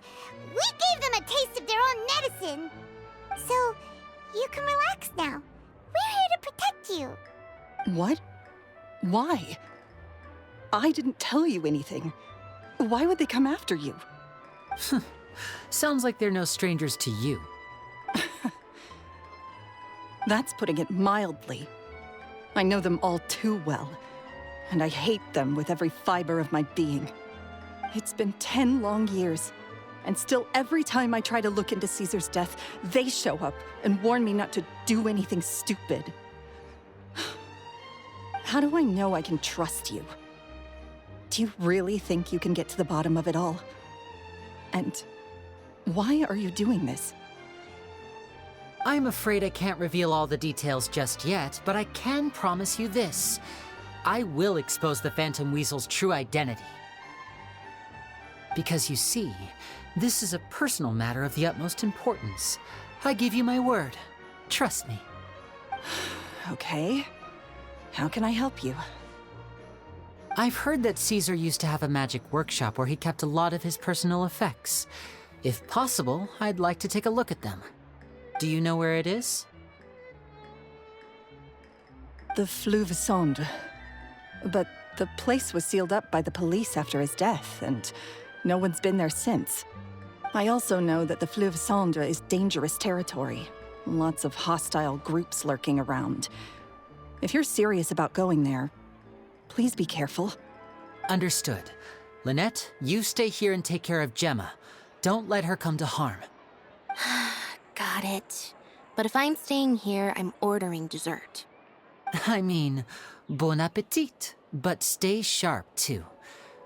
Speaker 1: we gave them a taste of their own medicine. So, you can relax now. We're here to protect you.
Speaker 9: What? Why? I didn't tell you anything. Why would they come after you?
Speaker 5: Sounds like they're no strangers to you.
Speaker 9: That's putting it mildly. I know them all too well, and I hate them with every fiber of my being. It's been 10 long years, and still every time I try to look into Caesar's death, they show up and warn me not to do anything stupid. How do I know I can trust you? Do you really think you can get to the bottom of it all? And why are you doing this?
Speaker 5: I'm afraid I can't reveal all the details just yet, but I can promise you this. I will expose the Phantom Weasel's true identity. Because you see, this is a personal matter of the utmost importance. I give you my word. Trust me.
Speaker 9: Okay. How can I help you?
Speaker 5: I've heard that Caesar used to have a magic workshop where he kept a lot of his personal effects. If possible, I'd like to take a look at them. Do you know where it is?
Speaker 9: The Fleuve Cendre. But the place was sealed up by the police after his death, and no one's been there since. I also know that the Fleuve Cendre is dangerous territory. Lots of hostile groups lurking around. If you're serious about going there, please be careful.
Speaker 5: Understood. Lynette, you stay here and take care of Gemma. Don't let her come to harm.
Speaker 2: Got it. But if I'm staying here, I'm ordering dessert.
Speaker 5: I mean, bon appetit. But stay sharp, too.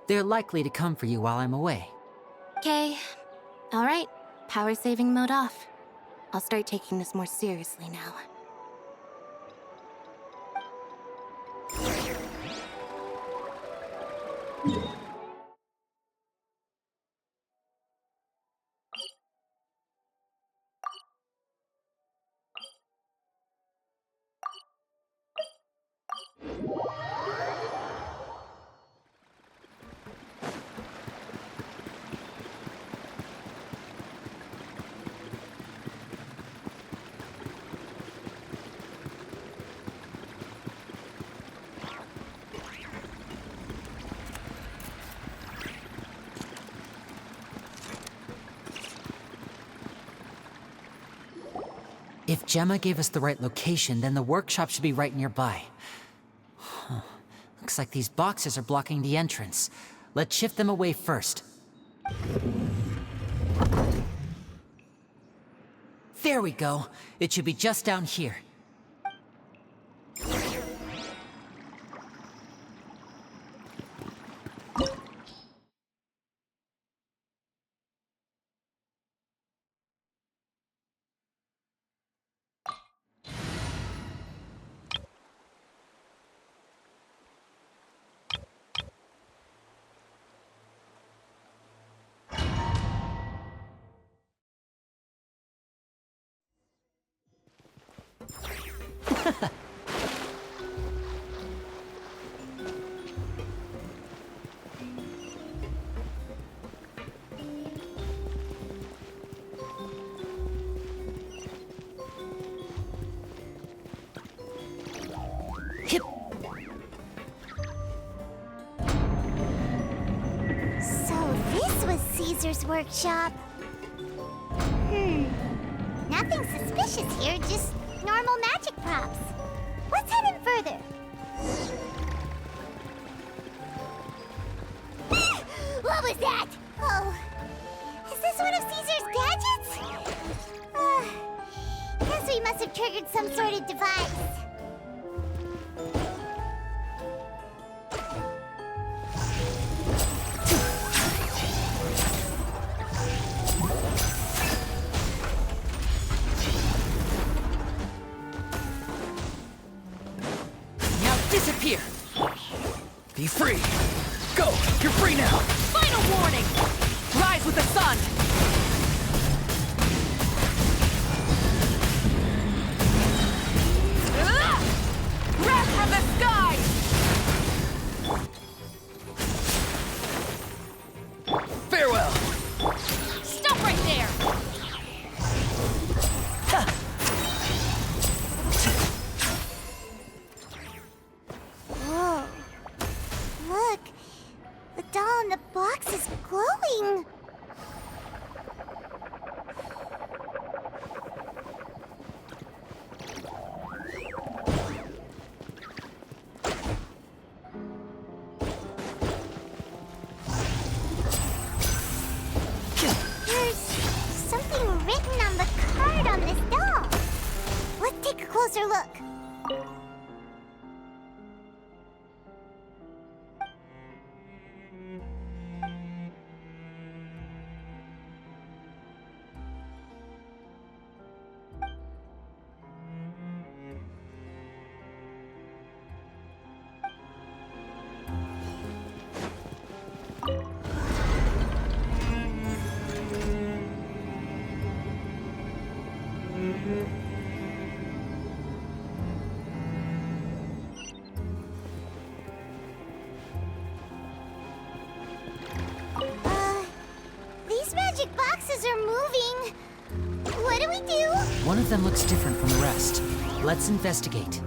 Speaker 5: They're likely to come for you while I'm away.
Speaker 2: Okay. All right. Power saving mode off. I'll start taking this more seriously now.
Speaker 5: If Gemma gave us the right location, then the workshop should be right nearby. Huh. Looks like these boxes are blocking the entrance. Let's shift them away first. There we go. It should be just down here.
Speaker 1: Caesar's workshop. Nothing suspicious here, just normal magic props. Let's head in further. What was that? Oh, is this one of Caesar's gadgets? Guess we must have triggered some sort of device.
Speaker 5: Disappear! Be free! Go! You're free now!
Speaker 13: Final warning! Rise with the sun! Wrath from the sky!
Speaker 5: Farewell!
Speaker 13: Stop right there!
Speaker 1: Whoa. Look! The doll in the box is glowing! closer look. These magic boxes are moving. What do we do?
Speaker 5: One of them looks different from the rest. Let's investigate.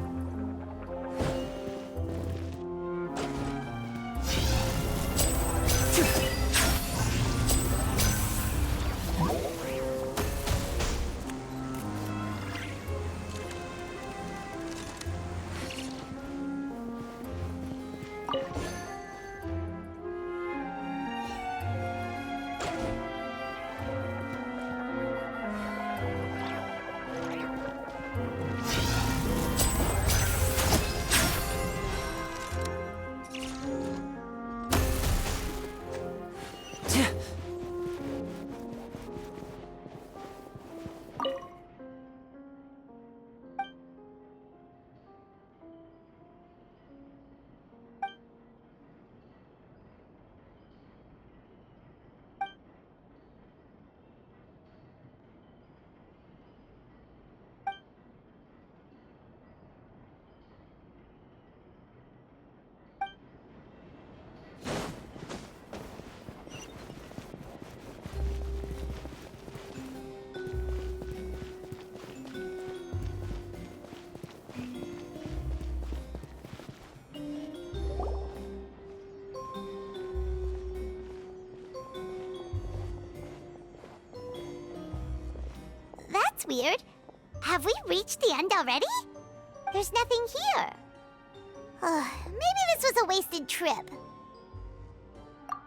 Speaker 1: That's weird. Have we reached the end already? There's nothing here. Maybe this was a wasted trip.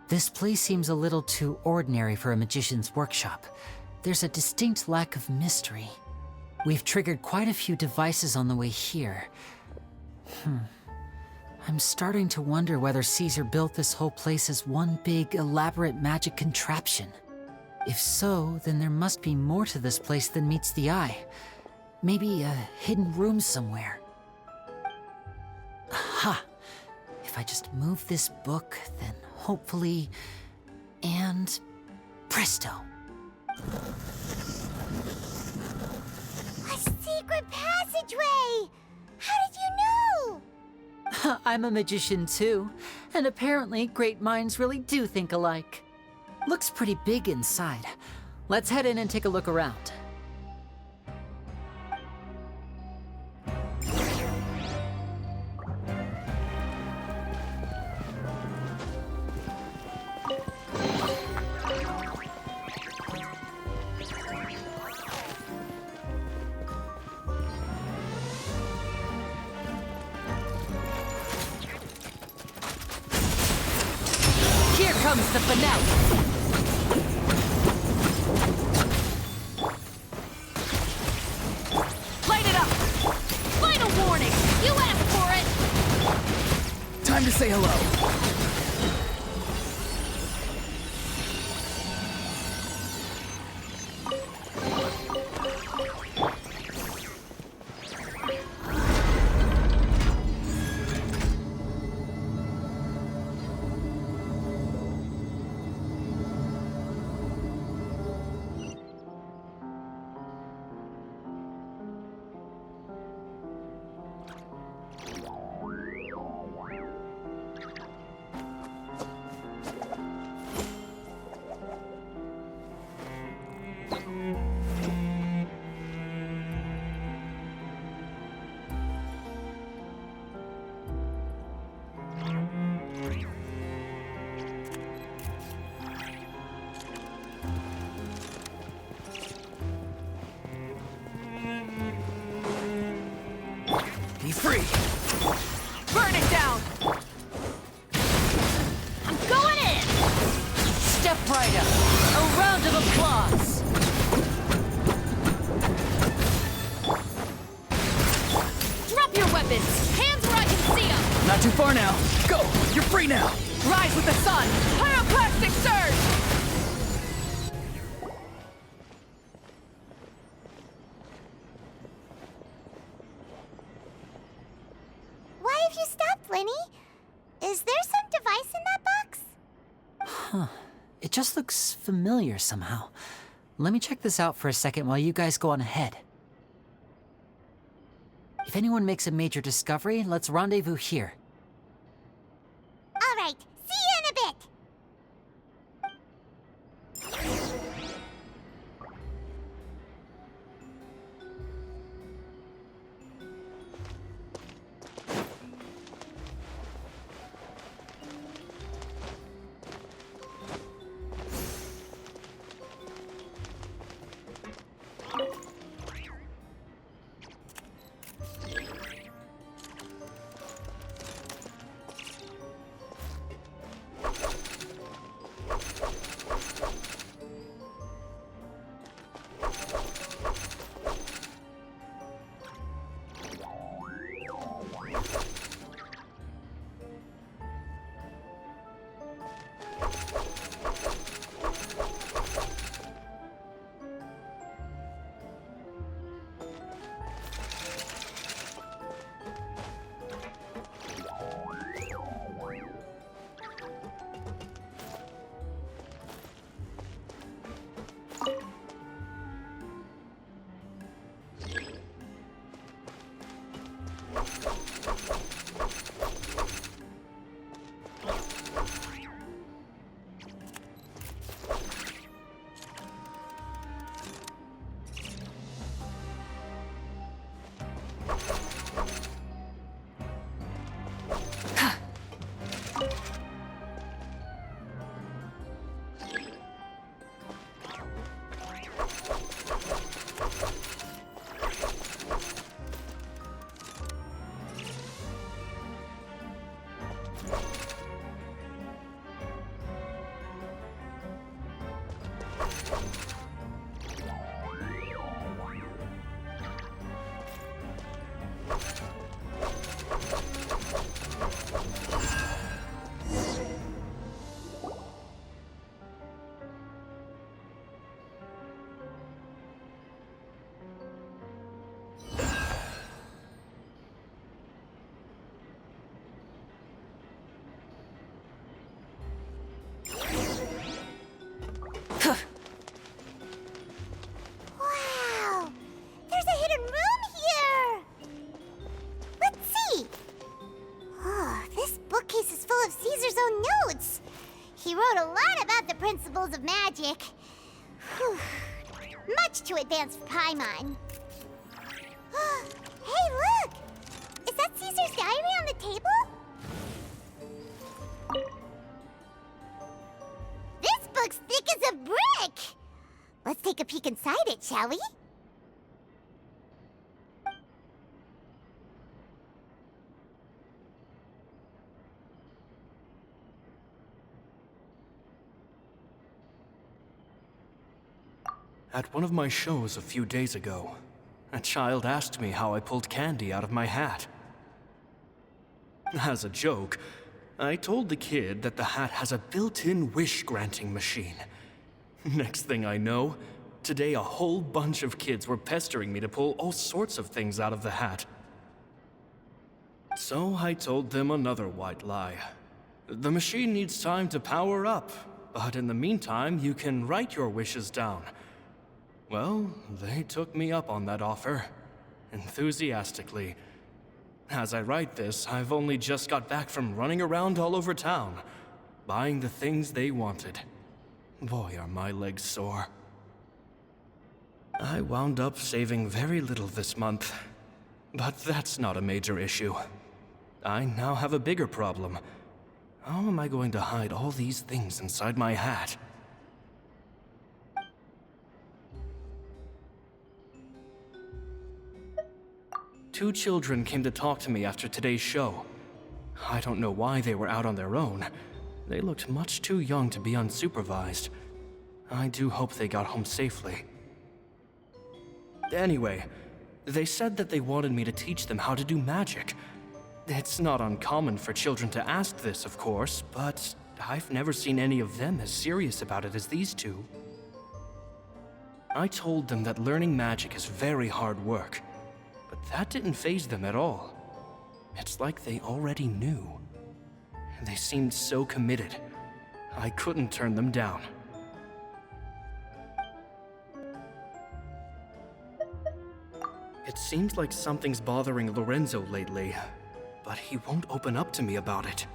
Speaker 5: This place seems a little too ordinary for a magician's workshop. There's a distinct lack of mystery. We've triggered quite a few devices on the way here. I'm starting to wonder whether Caesar built this whole place as one big, elaborate magic contraption. If so, then there must be more to this place than meets the eye. Maybe a hidden room somewhere. Aha! If I just move this book, then hopefully... and... presto!
Speaker 1: A secret passageway! How did you know?
Speaker 5: I'm a magician too, and apparently great minds really do think alike. Looks pretty big inside. Let's head in and take a look around. Here comes the finale!
Speaker 14: Time to say hello. Be free!
Speaker 13: Burn it down! I'm going in!
Speaker 5: Step right up! A round of applause!
Speaker 13: your weapons! Hands where I can see them!
Speaker 14: Not too far now. Go! You're free now!
Speaker 13: Rise with the sun! Pyroclastic surge!
Speaker 1: Why have you stopped, Lyney? Is there some device in that box?
Speaker 5: Huh. It just looks familiar somehow. Let me check this out for a second while you guys go on ahead. If anyone makes a major discovery, let's rendezvous here.
Speaker 1: All right, see you in a bit. Of magic. Whew. Much too advanced for Paimon. Hey, look! Is that Caesar's diary on the table? This book's thick as a brick! Let's take a peek inside it, shall we?
Speaker 6: At one of my shows a few days ago, a child asked me how I pulled candy out of my hat. As a joke, I told the kid that the hat has a built-in wish-granting machine. Next thing I know, today a whole bunch of kids were pestering me to pull all sorts of things out of the hat. So I told them another white lie. The machine needs time to power up, but in the meantime, you can write your wishes down. Well, they took me up on that offer, enthusiastically. As I write this, I've only just got back from running around all over town, buying the things they wanted. Boy, are my legs sore. I wound up saving very little this month, but that's not a major issue. I now have a bigger problem. How am I going to hide all these things inside my hat? Two children came to talk to me after today's show. I don't know why they were out on their own. They looked much too young to be unsupervised. I do hope they got home safely. Anyway,
Speaker 15: They said that they wanted me to teach them how to do magic. It's not uncommon for children to ask this, of course, but I've never seen any of them as serious about it as these two. I told them that learning magic is very hard work, but that didn't faze them at all. It's like they already knew. They seemed so committed. I couldn't turn them down. It seems like something's bothering Lorenzo lately, but he won't open up to me about it.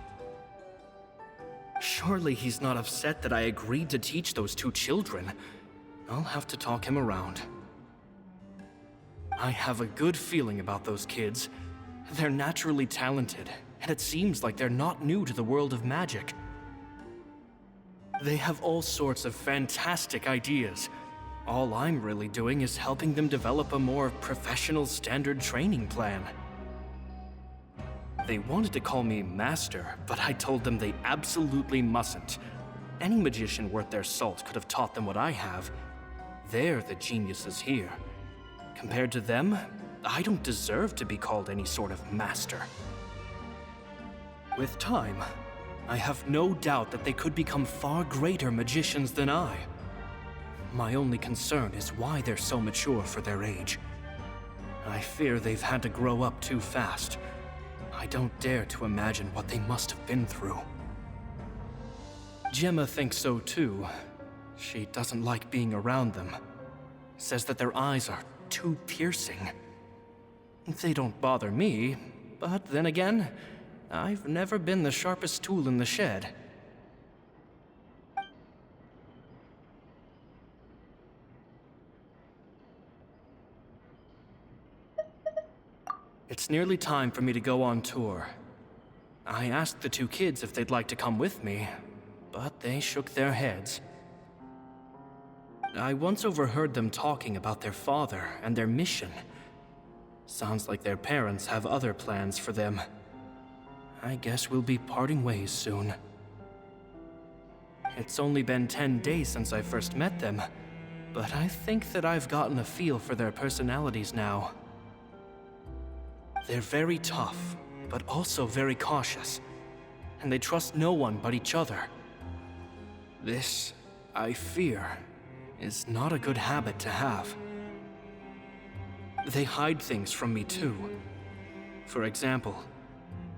Speaker 15: Surely he's not upset that I agreed to teach those two children. I'll have to talk him around. I have a good feeling about those kids. They're naturally talented, and it seems like they're not new to the world of magic. They have all sorts of fantastic ideas. All I'm really doing is helping them develop a more professional standard training plan. They wanted to call me Master, but I told them they absolutely mustn't. Any magician worth their salt could have taught them what I have. They're the geniuses here. Compared to them, I don't deserve to be called any sort of master. With time, I have no doubt that they could become far greater magicians than I. My only concern is why they're so mature for their age. I fear they've had to grow up too fast. I don't dare to imagine what they must have been through. Gemma thinks so too. She doesn't like being around them. Says that their eyes are too piercing. They don't bother me, but then again, I've never been the sharpest tool in the shed. It's nearly time for me to go on tour. I asked the two kids if they'd like to come with me, but they shook their heads. I once overheard them talking about their father and their mission. Sounds like their parents have other plans for them. I guess we'll be parting ways soon. It's only been 10 days since I first met them, but I think that I've gotten a feel for their personalities now. They're very tough, but also very cautious, and they trust no one but each other. This, I fear, is not a good habit to have. They hide things from me too. For example,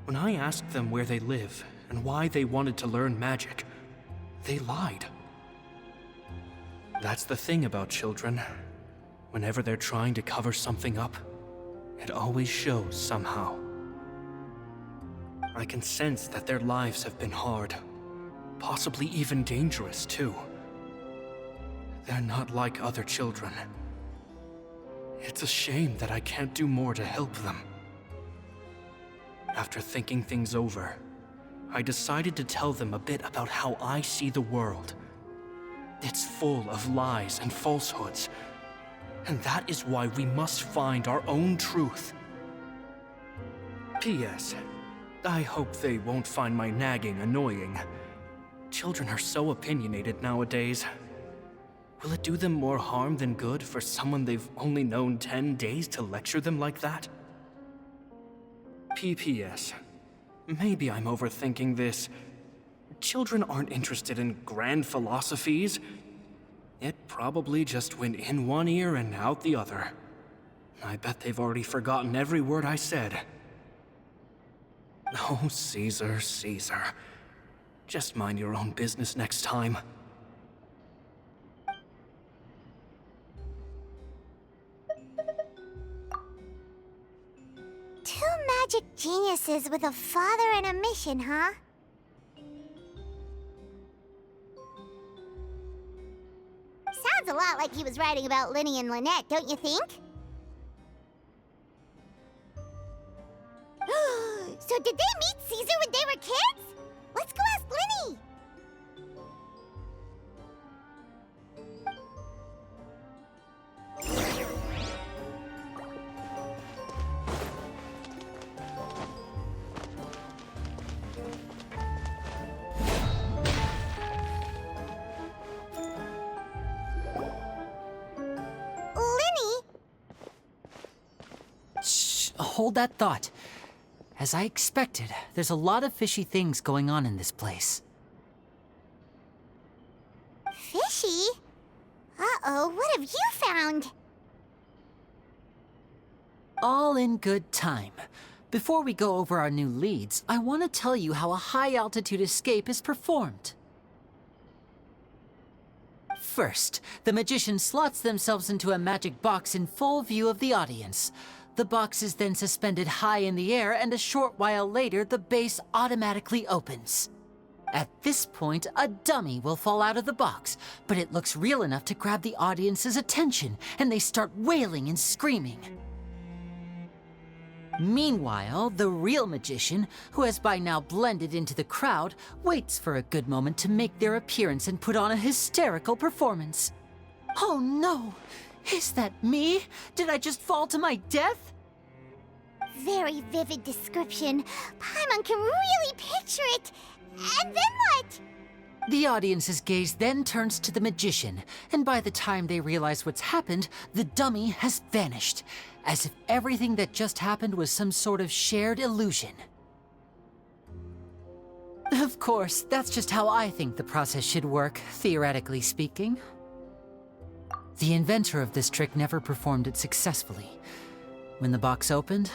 Speaker 15: when I asked them where they live and why they wanted to learn magic, they lied. That's the thing about children. Whenever they're trying to cover something up, it always shows somehow. I can sense that their lives have been hard, possibly even dangerous too. They're not like other children. It's a shame that I can't do more to help them. After thinking things over, I decided to tell them a bit about how I see the world. It's full of lies and falsehoods, and that is why we must find our own truth. P.S. I hope they won't find my nagging annoying. Children are so opinionated nowadays. Will it do them more harm than good for someone they've only known 10 days to lecture them like that? P.P.S. Maybe I'm overthinking this. Children aren't interested in grand philosophies. It probably just went in one ear and out the other. I bet they've already forgotten every word I said. Oh, Caesar, Caesar. Just mind your own business next time.
Speaker 1: Two magic geniuses with a father and a mission, huh? Sounds a lot like he was writing about Lyney and Lynette, don't you think? So did they meet Caesar when they were kids? Let's go ask Lyney!
Speaker 5: hold that thought. As I expected, there's a lot of fishy things going on in this place.
Speaker 1: Fishy? Uh-oh, what have you found?
Speaker 5: All in good time. Before we go over our new leads, I want to tell you how a high-altitude escape is performed. First, the magician slots themselves into a magic box in full view of the audience. The box is then suspended high in the air, and a short while later, the base automatically opens. At this point, a dummy will fall out of the box, but it looks real enough to grab the audience's attention, and they start wailing and screaming. Meanwhile, the real magician, who has by now blended into the crowd, waits for a good moment to make their appearance and put on a hysterical performance. Oh no! Is that me? Did I just fall to my death?
Speaker 1: Very vivid description. Paimon can really picture it. And then what?
Speaker 5: The audience's gaze then turns to the magician, and by the time they realize what's happened, the dummy has vanished, as if everything that just happened was some sort of shared illusion. Of course, that's just how I think the process should work, theoretically speaking. The inventor of this trick never performed it successfully. When the box opened,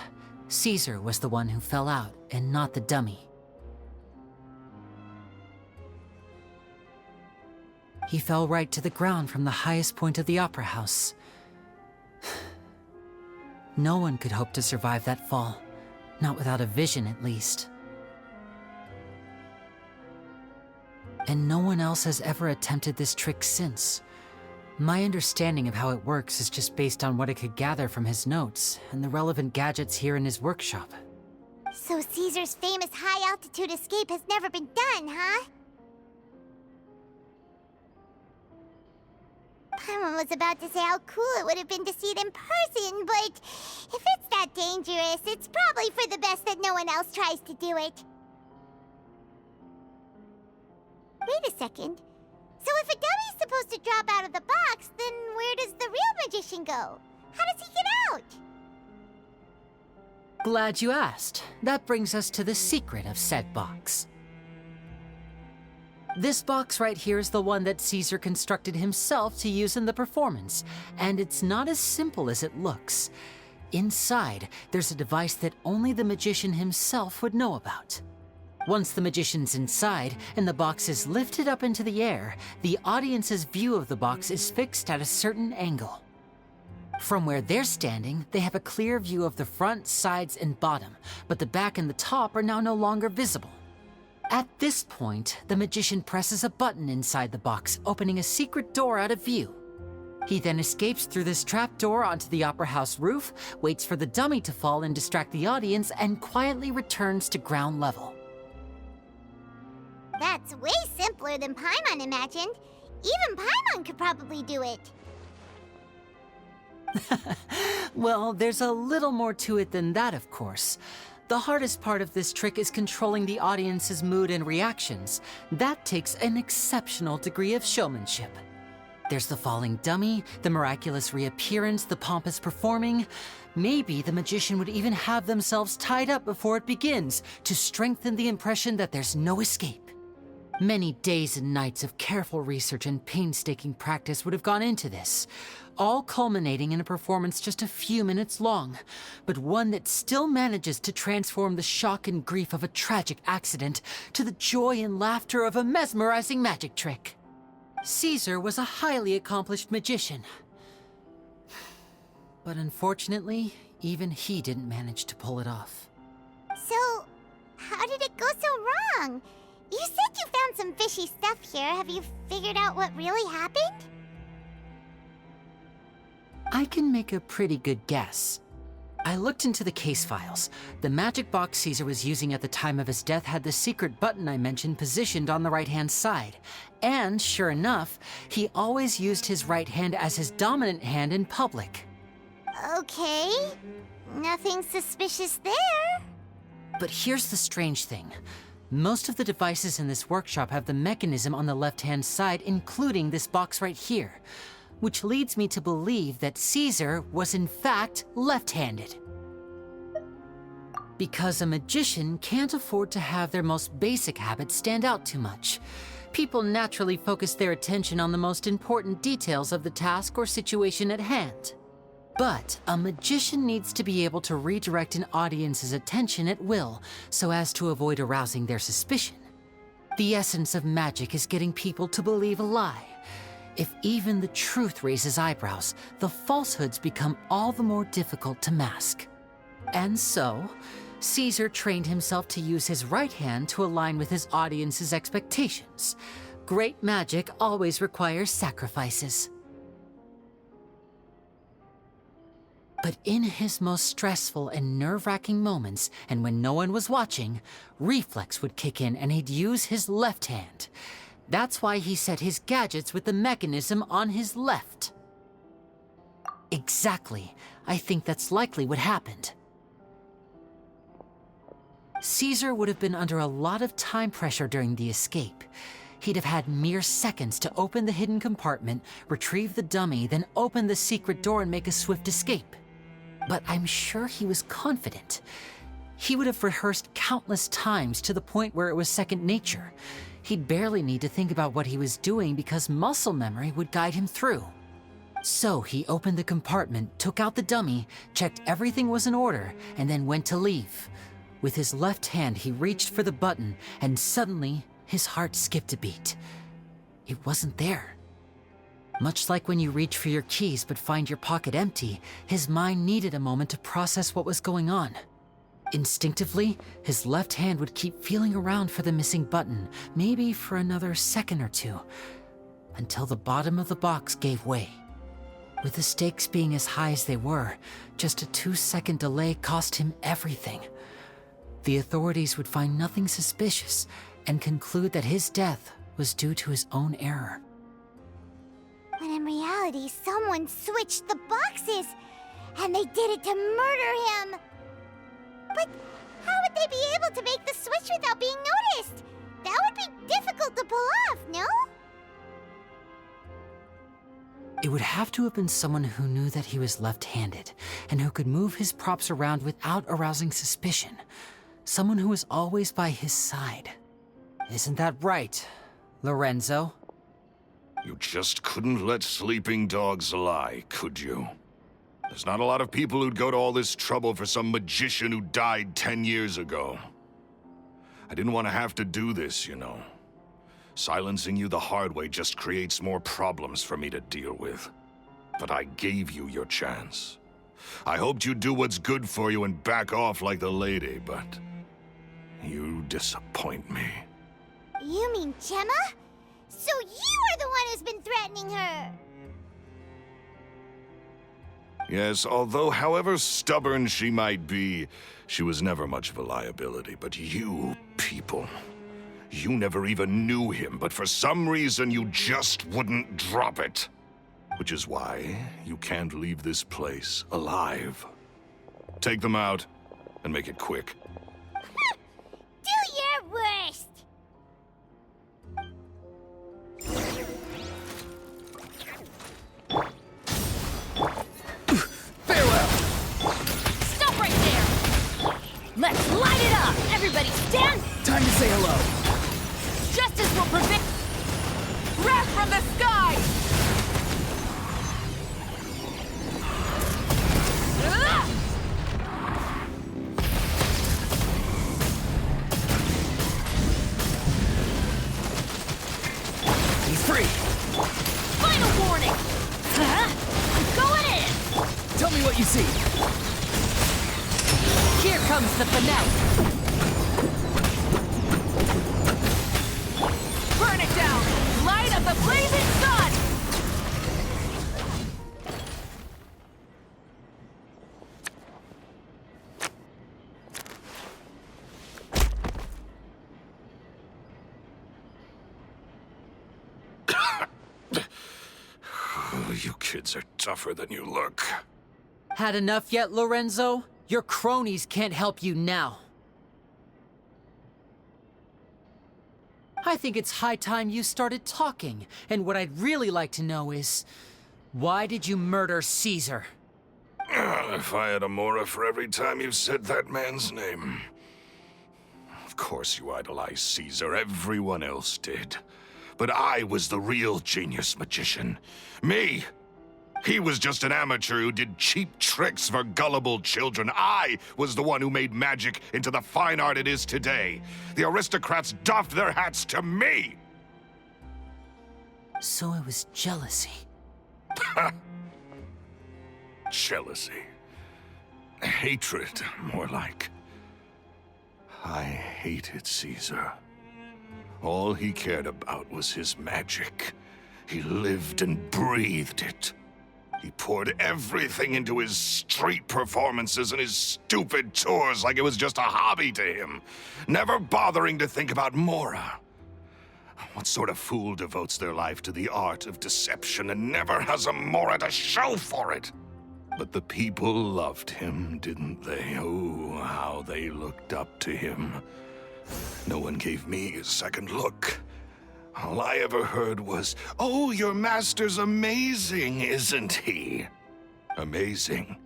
Speaker 5: Caesar was the one who fell out, and not the dummy. He fell right to the ground from the highest point of the opera house. No one could hope to survive that fall, not without a vision at least. And no one else has ever attempted this trick since. My understanding of how it works is just based on what I could gather from his notes and the relevant gadgets here in his workshop.
Speaker 1: So Caesar's famous high-altitude escape has never been done, huh? Paimon was about to say how cool it would have been to see it in person, but if it's that dangerous, it's probably for the best that no one else tries to do it. Wait a second. So if a dummy's supposed to drop out of the box, then where does the real magician go? How does he get out?
Speaker 5: Glad you asked. That brings us to the secret of said box. This box right here is the one that Caesar constructed himself to use in the performance, and it's not as simple as it looks. Inside, there's a device that only the magician himself would know about. Once the magician's inside and the box is lifted up into the air, the audience's view of the box is fixed at a certain angle. From where they're standing, they have a clear view of the front, sides, and bottom, but the back and the top are now no longer visible. At this point, the magician presses a button inside the box, opening a secret door out of view. He then escapes through this trapdoor onto the opera house roof, waits for the dummy to fall and distract the audience, and quietly returns to ground level.
Speaker 1: That's way simpler than Paimon imagined. Even Paimon could probably do it.
Speaker 5: Well, there's a little more to it than that, of course. The hardest part of this trick is controlling the audience's mood and reactions. That takes an exceptional degree of showmanship. There's the falling dummy, the miraculous reappearance, the pompous performing. Maybe the magician would even have themselves tied up before it begins to strengthen the impression that there's no escape. Many days and nights of careful research and painstaking practice would have gone into this, all culminating in a performance just a few minutes long, but one that still manages to transform the shock and grief of a tragic accident to the joy and laughter of a mesmerizing magic trick. Caesar was a highly accomplished magician, but unfortunately, even he didn't manage to pull it off.
Speaker 1: So, how did it go so wrong? You said you found some fishy stuff here. Have you figured out what really happened?
Speaker 5: I can make a pretty good guess. I looked into the case files. The magic box Caesar was using at the time of his death had the secret button I mentioned positioned on the right-hand side. And sure enough, he always used his right hand as his dominant hand in public.
Speaker 1: Okay. Nothing suspicious there.
Speaker 5: But here's the strange thing. Most of the devices in this workshop have the mechanism on the left-hand side, including this box right here, which leads me to believe that Caesar was in fact left-handed. Because a magician can't afford to have their most basic habits stand out too much. People naturally focus their attention on the most important details of the task or situation at hand. But a magician needs to be able to redirect an audience's attention at will so as to avoid arousing their suspicion. The essence of magic is getting people to believe a lie. If even the truth raises eyebrows, the falsehoods become all the more difficult to mask. And so, Caesar trained himself to use his right hand to align with his audience's expectations. Great magic always requires sacrifices. But in his most stressful and nerve-wracking moments, and when no one was watching, reflex would kick in and he'd use his left hand. That's why he set his gadgets with the mechanism on his left. Exactly. I think that's likely what happened. Caesar would have been under a lot of time pressure during the escape. He'd have had mere seconds to open the hidden compartment, retrieve the dummy, then open the secret door and make a swift escape. But I'm sure he was confident. He would have rehearsed countless times to the point where it was second nature. He'd barely need to think about what he was doing because muscle memory would guide him through. So he opened the compartment, took out the dummy, checked everything was in order, and then went to leave. With his left hand, he reached for the button, and suddenly, his heart skipped a beat. It wasn't there. Much like when you reach for your keys but find your pocket empty, his mind needed a moment to process what was going on. Instinctively, his left hand would keep feeling around for the missing button, maybe for another second or two, until the bottom of the box gave way. With the stakes being as high as they were, just a 2-second delay cost him everything. The authorities would find nothing suspicious and conclude that his death was due to his own error.
Speaker 1: When in reality, someone switched the boxes, and they did it to murder him. But how would they be able to make the switch without being noticed? That would be difficult to pull off, no?
Speaker 5: It would have to have been someone who knew that he was left-handed, and who could move his props around without arousing suspicion. Someone who was always by his side. Isn't that right, Lorenzo?
Speaker 3: You just couldn't let sleeping dogs lie, could you? There's not a lot of people who'd go to all this trouble for some magician who died 10 years ago. I didn't want to have to do this, you know. Silencing you the hard way just creates more problems for me to deal with. But I gave you your chance. I hoped you'd do what's good for you and back off like the lady, but you disappoint me.
Speaker 1: You mean Gemma? So you are the one who's been threatening her!
Speaker 3: Yes, although however stubborn she might be, she was never much of a liability. But you people, you never even knew him, but for some reason you just wouldn't drop it. Which is why you can't leave this place alive. Take them out, and make it quick.
Speaker 1: Do your worst!
Speaker 13: Stop right there! Let's light it up! Everybody stand!
Speaker 14: Time to say hello.
Speaker 13: Justice will prevail! Wrath from the sky!
Speaker 14: He's free.
Speaker 13: Final warning! I'm going in!
Speaker 14: Tell me what you see.
Speaker 5: Here comes the finale.
Speaker 13: Burn it down! Light of the blazing sun!
Speaker 3: You kids are tougher than you look.
Speaker 5: Had enough yet, Lorenzo? Your cronies can't help you now. I think it's high time you started talking, and what I'd really like to know is, why did you murder Caesar?
Speaker 3: If I had a Mora for every time you said that man's name. Of course you idolized Caesar, everyone else did. But I was the real genius magician. Me! He was just an amateur who did cheap tricks for gullible children. I was the one who made magic into the fine art it is today. The aristocrats doffed their hats to me!
Speaker 5: So it was jealousy.
Speaker 3: Jealousy. Hatred, more like. I hated Caesar. All he cared about was his magic. He lived and breathed it. He poured everything into his street performances and his stupid tours like it was just a hobby to him, never bothering to think about Mora. What sort of fool devotes their life to the art of deception and never has a Mora to show for it? But the people loved him, didn't they? Oh, how they looked up to him. No one gave me a second look. All I ever heard was, "Oh, your master's amazing, isn't he?" Amazing.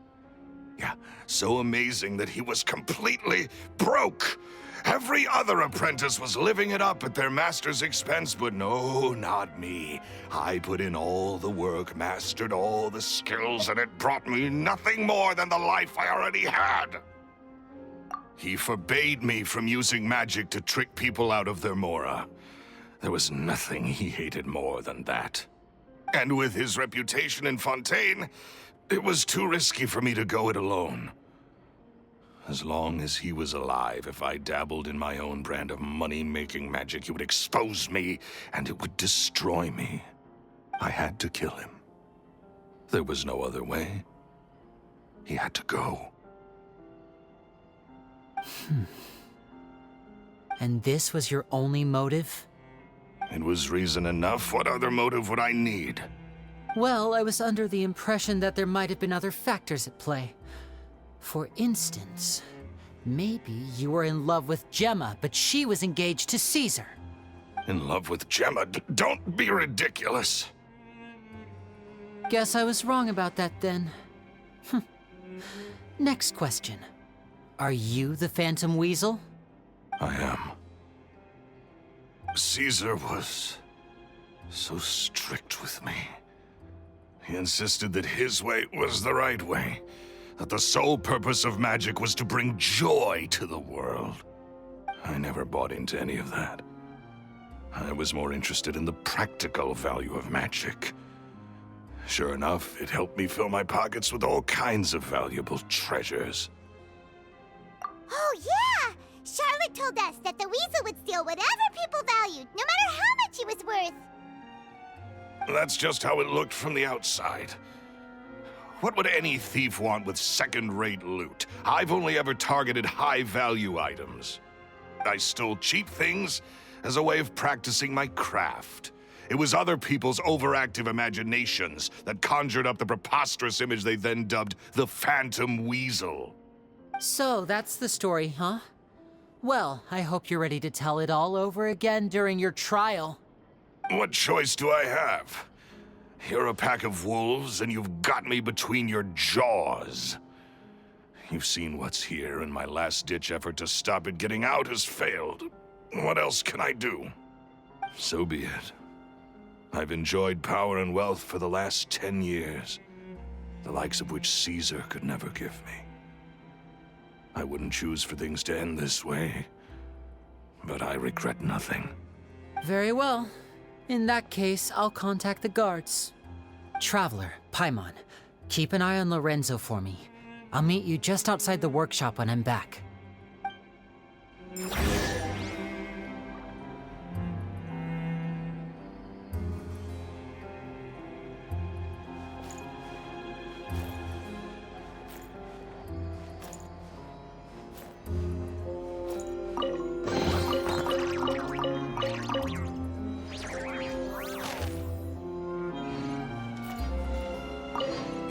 Speaker 3: Yeah, so amazing that he was completely broke. Every other apprentice was living it up at their master's expense, but no, not me. I put in all the work, mastered all the skills, and it brought me nothing more than the life I already had. He forbade me from using magic to trick people out of their Mora. There was nothing he hated more than that. And with his reputation in Fontaine, it was too risky for me to go it alone. As long as he was alive, if I dabbled in my own brand of money-making magic, he would expose me, and it would destroy me. I had to kill him. There was no other way. He had to go.
Speaker 5: And this was your only motive?
Speaker 3: It was reason enough. What other motive would I need?
Speaker 5: Well, I was under the impression that there might have been other factors at play. For instance, maybe you were in love with Gemma, but she was engaged to Caesar.
Speaker 3: In love with Gemma? Don't be ridiculous.
Speaker 5: Guess I was wrong about that then. Next question. Are you the Phantom Weasel?
Speaker 3: I am. Caesar was so strict with me. He insisted that his way was the right way, that the sole purpose of magic was to bring joy to the world. I never bought into any of that. I was more interested in the practical value of magic. Sure enough, it helped me fill my pockets with all kinds of valuable treasures.
Speaker 1: Oh, yeah! Charlotte told us that the weasel would steal whatever people valued, no matter how much it was worth.
Speaker 3: That's just how it looked from the outside. What would any thief want with second-rate loot? I've only ever targeted high-value items. I stole cheap things as a way of practicing my craft. It was other people's overactive imaginations that conjured up the preposterous image they then dubbed the Phantom Weasel.
Speaker 5: So that's the story, huh? Well, I hope you're ready to tell it all over again during your trial.
Speaker 3: What choice do I have? You're a pack of wolves, and you've got me between your jaws. You've seen what's here, and my last-ditch effort to stop it getting out has failed. What else can I do? So be it. I've enjoyed power and wealth for the last 10 years, the likes of which Caesar could never give me. I wouldn't choose for things to end this way, but I regret nothing.
Speaker 5: Very well. In that case, I'll contact the guards. Traveler, Paimon, keep an eye on Lorenzo for me. I'll meet you just outside the workshop when I'm back.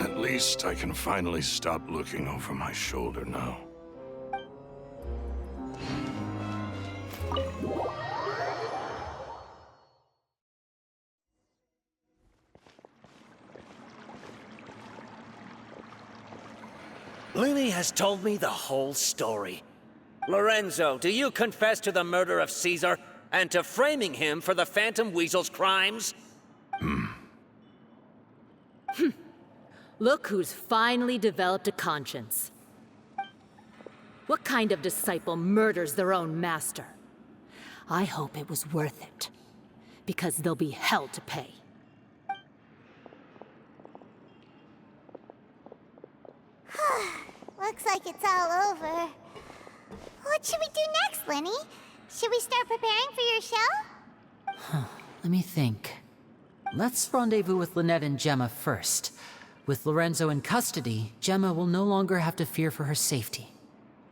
Speaker 3: At least I can finally stop looking over my shoulder now.
Speaker 16: Lyney has told me the whole story. Lorenzo, do you confess to the murder of Caesar and to framing him for the Phantom Weasel's crimes?
Speaker 7: Look who's finally developed a conscience. What kind of disciple murders their own master? I hope it was worth it, because they'll be hell to pay.
Speaker 1: Looks like it's all over. What should we do next, Lyney? Should we start preparing for your show?
Speaker 5: Let me think. Let's rendezvous with Lynette and Gemma first. With Lorenzo in custody, Gemma will no longer have to fear for her safety.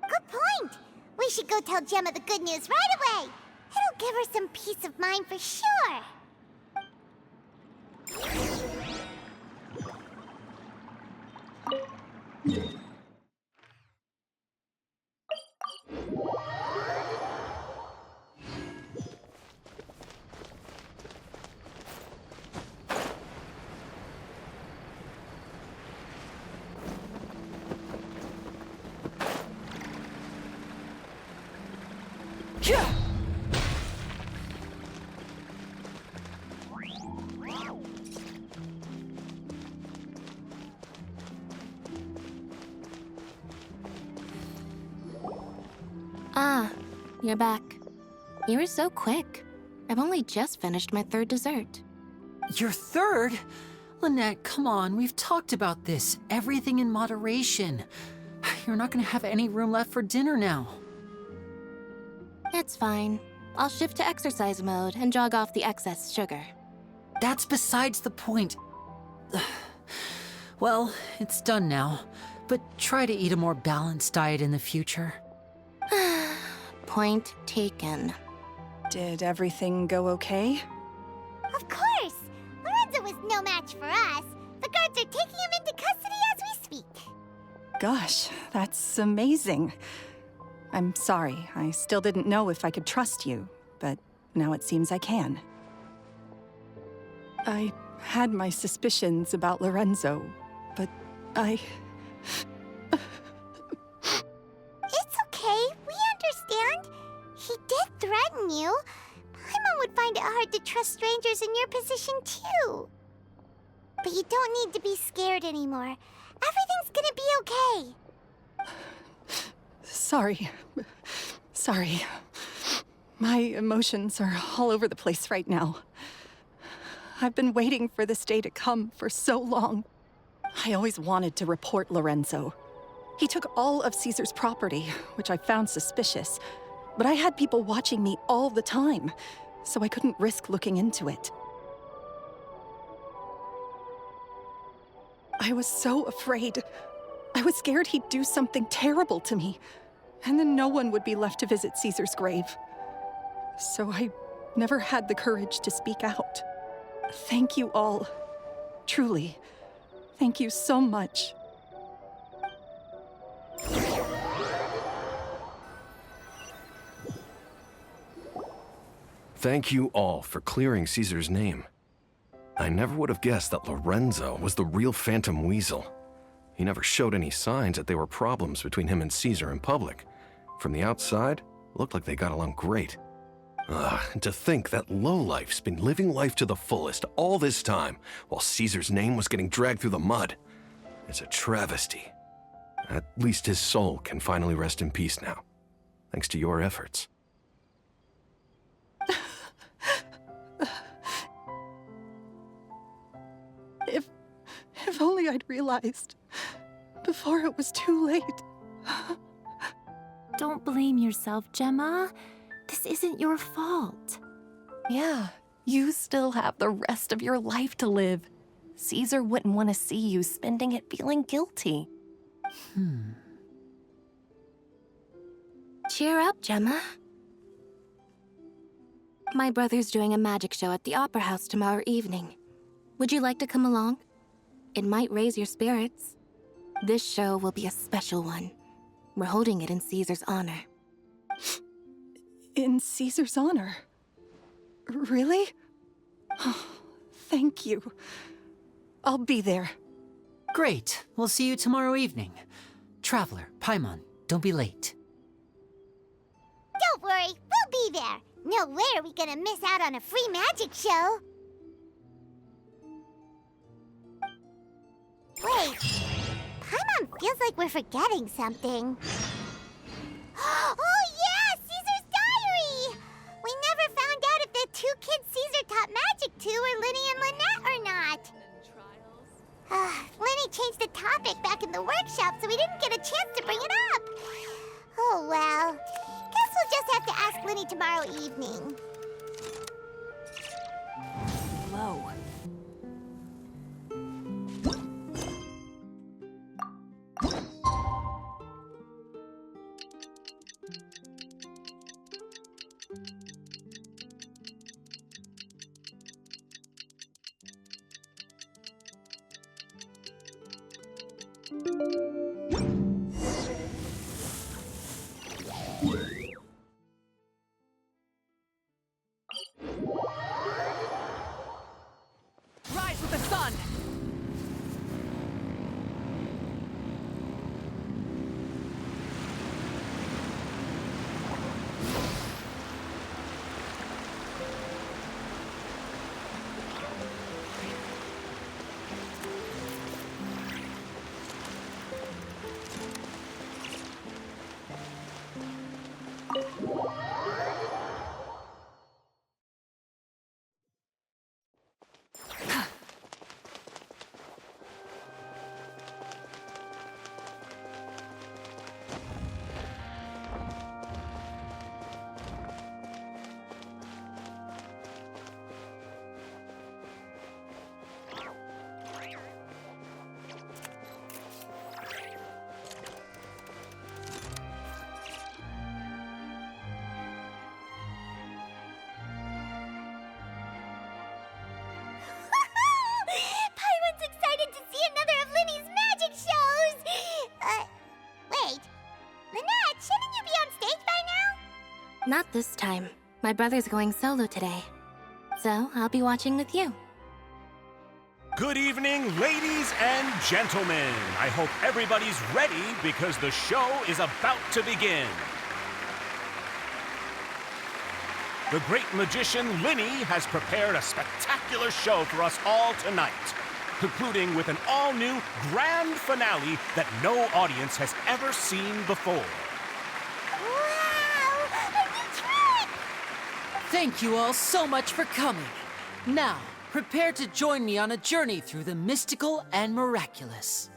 Speaker 1: Good point. We should go tell Gemma the good news right away. It'll give her some peace of mind for sure.
Speaker 2: Ah, you're back. You were so quick. I've only just finished my third dessert.
Speaker 5: Your third? Lynette, come on, we've talked about this. Everything in moderation. You're not gonna have any room left for dinner now.
Speaker 2: It's fine. I'll shift to exercise mode and jog off the excess sugar.
Speaker 5: That's besides the point. Well, it's done now, but try to eat a more balanced diet in the future.
Speaker 2: Point taken.
Speaker 9: Did everything go okay?
Speaker 1: Of course! Lorenzo was no match for us. The guards are taking him into custody as we speak.
Speaker 9: Gosh, that's amazing. I'm sorry, I still didn't know if I could trust you, but now it seems I can. I had my suspicions about Lorenzo, but I...
Speaker 1: It's okay, we understand. He did threaten you. Paimon would find it hard to trust strangers in your position, too. But you don't need to be scared anymore. Everything's gonna be okay.
Speaker 9: Sorry. Sorry. My emotions are all over the place right now. I've been waiting for this day to come for so long. I always wanted to report Lorenzo. He took all of Caesar's property, which I found suspicious, but I had people watching me all the time, so I couldn't risk looking into it. I was so afraid. I was scared he'd do something terrible to me, and then no one would be left to visit Caesar's grave. So I never had the courage to speak out. Thank you all. Truly. Thank you so much.
Speaker 6: Thank you all for clearing Caesar's name. I never would have guessed that Lorenzo was the real Phantom Weasel. He never showed any signs that there were problems between him and Caesar in public. From the outside, it looked like they got along great. And to think that lowlife's been living life to the fullest all this time, while Caesar's name was getting dragged through the mud. It's a travesty. At least his soul can finally rest in peace now, thanks to your efforts.
Speaker 9: If only I'd realized before it was too late.
Speaker 2: Don't blame yourself, Gemma. This isn't your fault.
Speaker 17: Yeah, you still have the rest of your life to live. Caesar wouldn't want to see you spending it feeling guilty.
Speaker 2: Cheer up, Gemma. My brother's doing a magic show at the Opera House tomorrow evening. Would you like to come along? It might raise your spirits. This show will be a special one. We're holding it in Caesar's honor.
Speaker 9: In Caesar's honor? Really? Oh, thank you. I'll be there.
Speaker 5: Great. We'll see you tomorrow evening. Traveler, Paimon, don't be late.
Speaker 1: Don't worry, we'll be there. No way are we gonna miss out on a free magic show. Wait, Paimon feels like we're forgetting something. Oh yeah, Caesar's diary! We never found out if the two kids Caesar taught magic to were Lyney and Lynette or not. Lyney changed the topic back in the workshop, so we didn't get a chance to bring it up. Oh well, guess we'll just have to ask Lyney tomorrow evening.
Speaker 17: Low.
Speaker 13: Rise with the sun!
Speaker 1: Paimon's excited to see another of Lyney's magic shows! Wait. Lynette, shouldn't you be on stage by now?
Speaker 2: Not this time. My brother's going solo today. So I'll be watching with you.
Speaker 18: Good evening, ladies and gentlemen. I hope everybody's ready because the show is about to begin. The great magician Lyney has prepared a spectacular show for us all tonight, concluding with an all-new grand finale that no audience has ever seen before.
Speaker 1: Wow! A new trick!
Speaker 5: Thank you all so much for coming. Now, prepare to join me on a journey through the mystical and miraculous.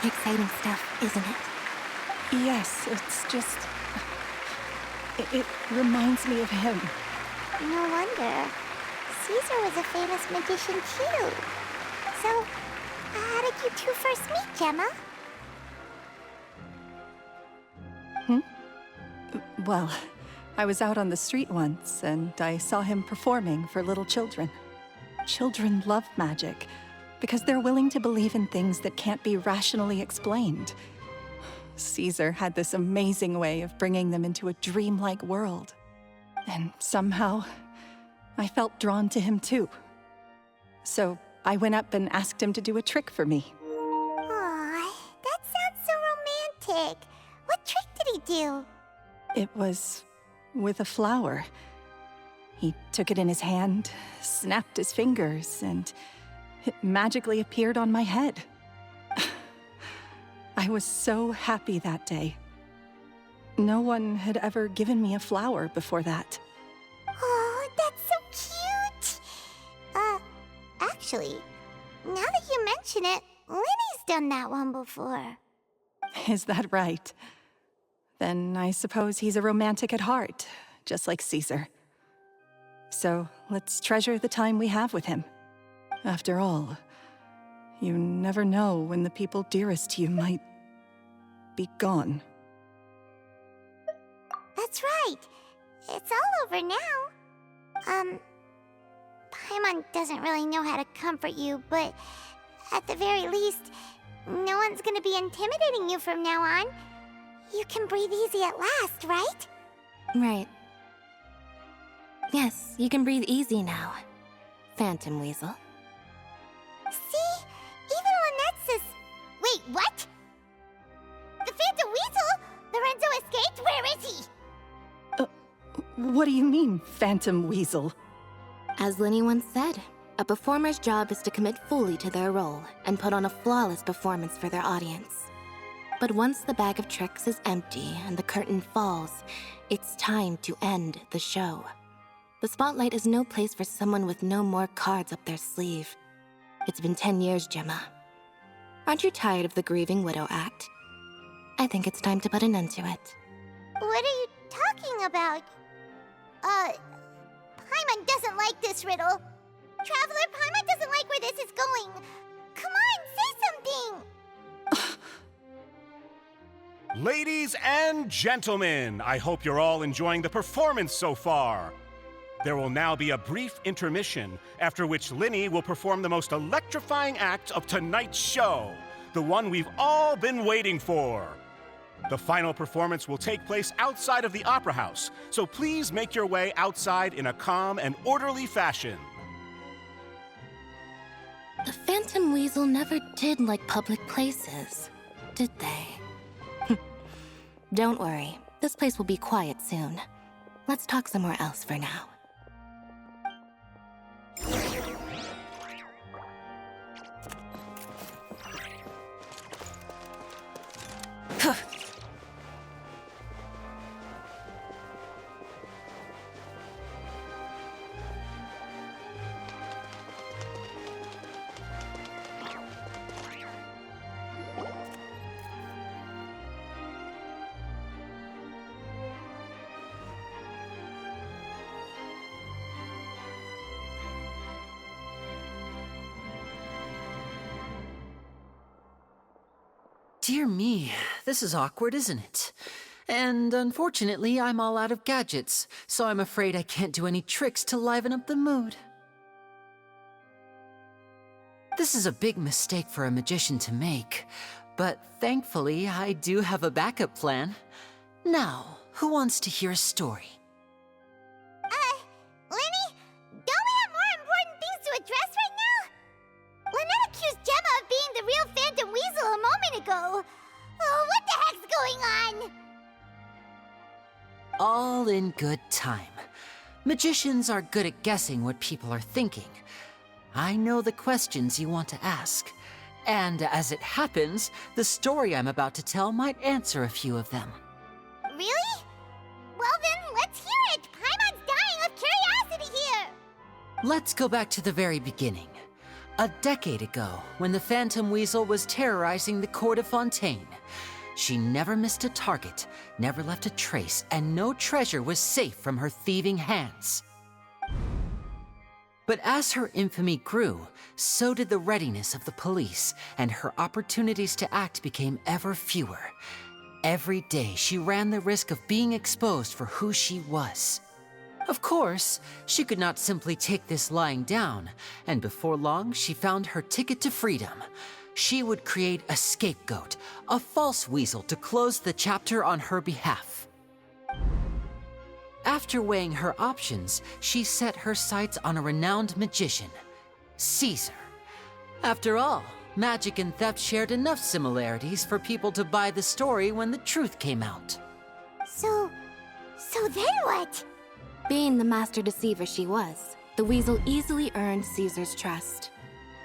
Speaker 2: Exciting stuff, isn't it?
Speaker 9: Yes, it's just... It reminds me of him.
Speaker 1: No wonder. Caesar was a famous magician too. So, how did you two first meet, Gemma?
Speaker 9: Well, I was out on the street once, and I saw him performing for little children. Children love magic, because they're willing to believe in things that can't be rationally explained. Caesar had this amazing way of bringing them into a dreamlike world. And somehow, I felt drawn to him too. So I went up and asked him to do a trick for me.
Speaker 1: Aw, that sounds so romantic. What trick did he do?
Speaker 9: It was with a flower. He took it in his hand, snapped his fingers, and it magically appeared on my head. I was so happy that day. No one had ever given me a flower before that.
Speaker 1: Oh, that's so cute! Actually, now that you mention it, Lyney's done that one before.
Speaker 9: Is that right? Then I suppose he's a romantic at heart, just like Caesar. So let's treasure the time we have with him. After all, you never know when the people dearest to you might be gone.
Speaker 1: That's right. It's all over now. Paimon doesn't really know how to comfort you, but at the very least, no one's gonna be intimidating you from now on. You can breathe easy at last, right?
Speaker 2: Right. Yes, you can breathe easy now. Phantom Weasel.
Speaker 1: See? Even Lynette says... Wait, what? The Phantom Weasel? Lorenzo escaped? Where is he?
Speaker 9: What do you mean, Phantom Weasel?
Speaker 2: As Lyney once said, a performer's job is to commit fully to their role and put on a flawless performance for their audience. But once the bag of tricks is empty and the curtain falls, it's time to end the show. The spotlight is no place for someone with no more cards up their sleeve. It's been 10 years, Gemma. Aren't you tired of the grieving widow act? I think it's time to put an end to it.
Speaker 1: What are you talking about? Paimon doesn't like this riddle. Traveler, Paimon doesn't like where this is going. Come on, say something!
Speaker 18: Ladies and gentlemen, I hope you're all enjoying the performance so far. There will now be a brief intermission, after which Lyney will perform the most electrifying act of tonight's show, the one we've all been waiting for. The final performance will take place outside of the Opera House, so please make your way outside in a calm and orderly fashion.
Speaker 2: The Phantom Weasel never did like public places, did they? Don't worry, this place will be quiet soon. Let's talk somewhere else for now.
Speaker 5: Dear me, this is awkward, isn't it? And unfortunately, I'm all out of gadgets, so I'm afraid I can't do any tricks to liven up the mood. This is a big mistake for a magician to make, but thankfully, I do have a backup plan. Now, who wants to hear a story?
Speaker 1: Lyney? Don't we have more important things to address right now? Lynette accused Gemma of being the real Phantom Weasel a moment ago. Oh, what the heck's going on?
Speaker 5: All in good time. Magicians are good at guessing what people are thinking. I know the questions you want to ask. And as it happens, the story I'm about to tell might answer a few of them.
Speaker 1: Really? Well then, let's hear it! Paimon's dying of curiosity here!
Speaker 5: Let's go back to the very beginning. A decade ago, when the Phantom Weasel was terrorizing the court of Fontaine. She never missed a target, never left a trace, and no treasure was safe from her thieving hands. But as her infamy grew, so did the readiness of the police, and her opportunities to act became ever fewer. Every day, she ran the risk of being exposed for who she was. Of course, she could not simply take this lying down, and before long, she found her ticket to freedom. She would create a scapegoat, a false weasel to close the chapter on her behalf. After weighing her options, she set her sights on a renowned magician, Caesar. After all, magic and theft shared enough similarities for people to buy the story when the truth came out.
Speaker 1: So then what?
Speaker 2: Being the master deceiver she was, the weasel easily earned Caesar's trust.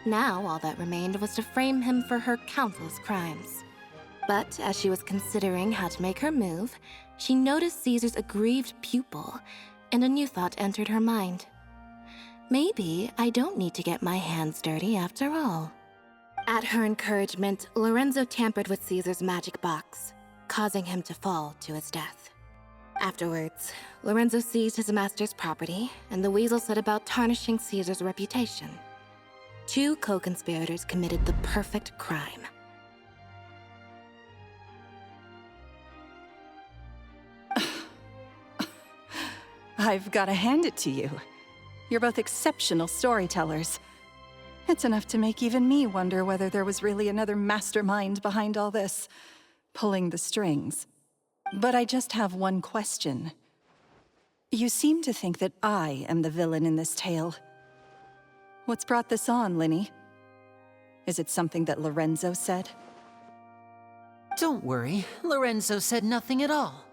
Speaker 2: Now, all that remained was to frame him for her countless crimes. But as she was considering how to make her move, she noticed Caesar's aggrieved pupil, and a new thought entered her mind. Maybe I don't need to get my hands dirty after all. At her encouragement, Lorenzo tampered with Caesar's magic box, causing him to fall to his death. Afterwards, Lorenzo seized his master's property, and the weasel set about tarnishing Caesar's reputation. Two co-conspirators committed the perfect crime.
Speaker 9: I've got to hand it to you. You're both exceptional storytellers. It's enough to make even me wonder whether there was really another mastermind behind all this, pulling the strings. But I just have one question. You seem to think that I am the villain in this tale. What's brought this on, Lyney? Is it something that Lorenzo said?
Speaker 5: Don't worry, Lorenzo said nothing at all.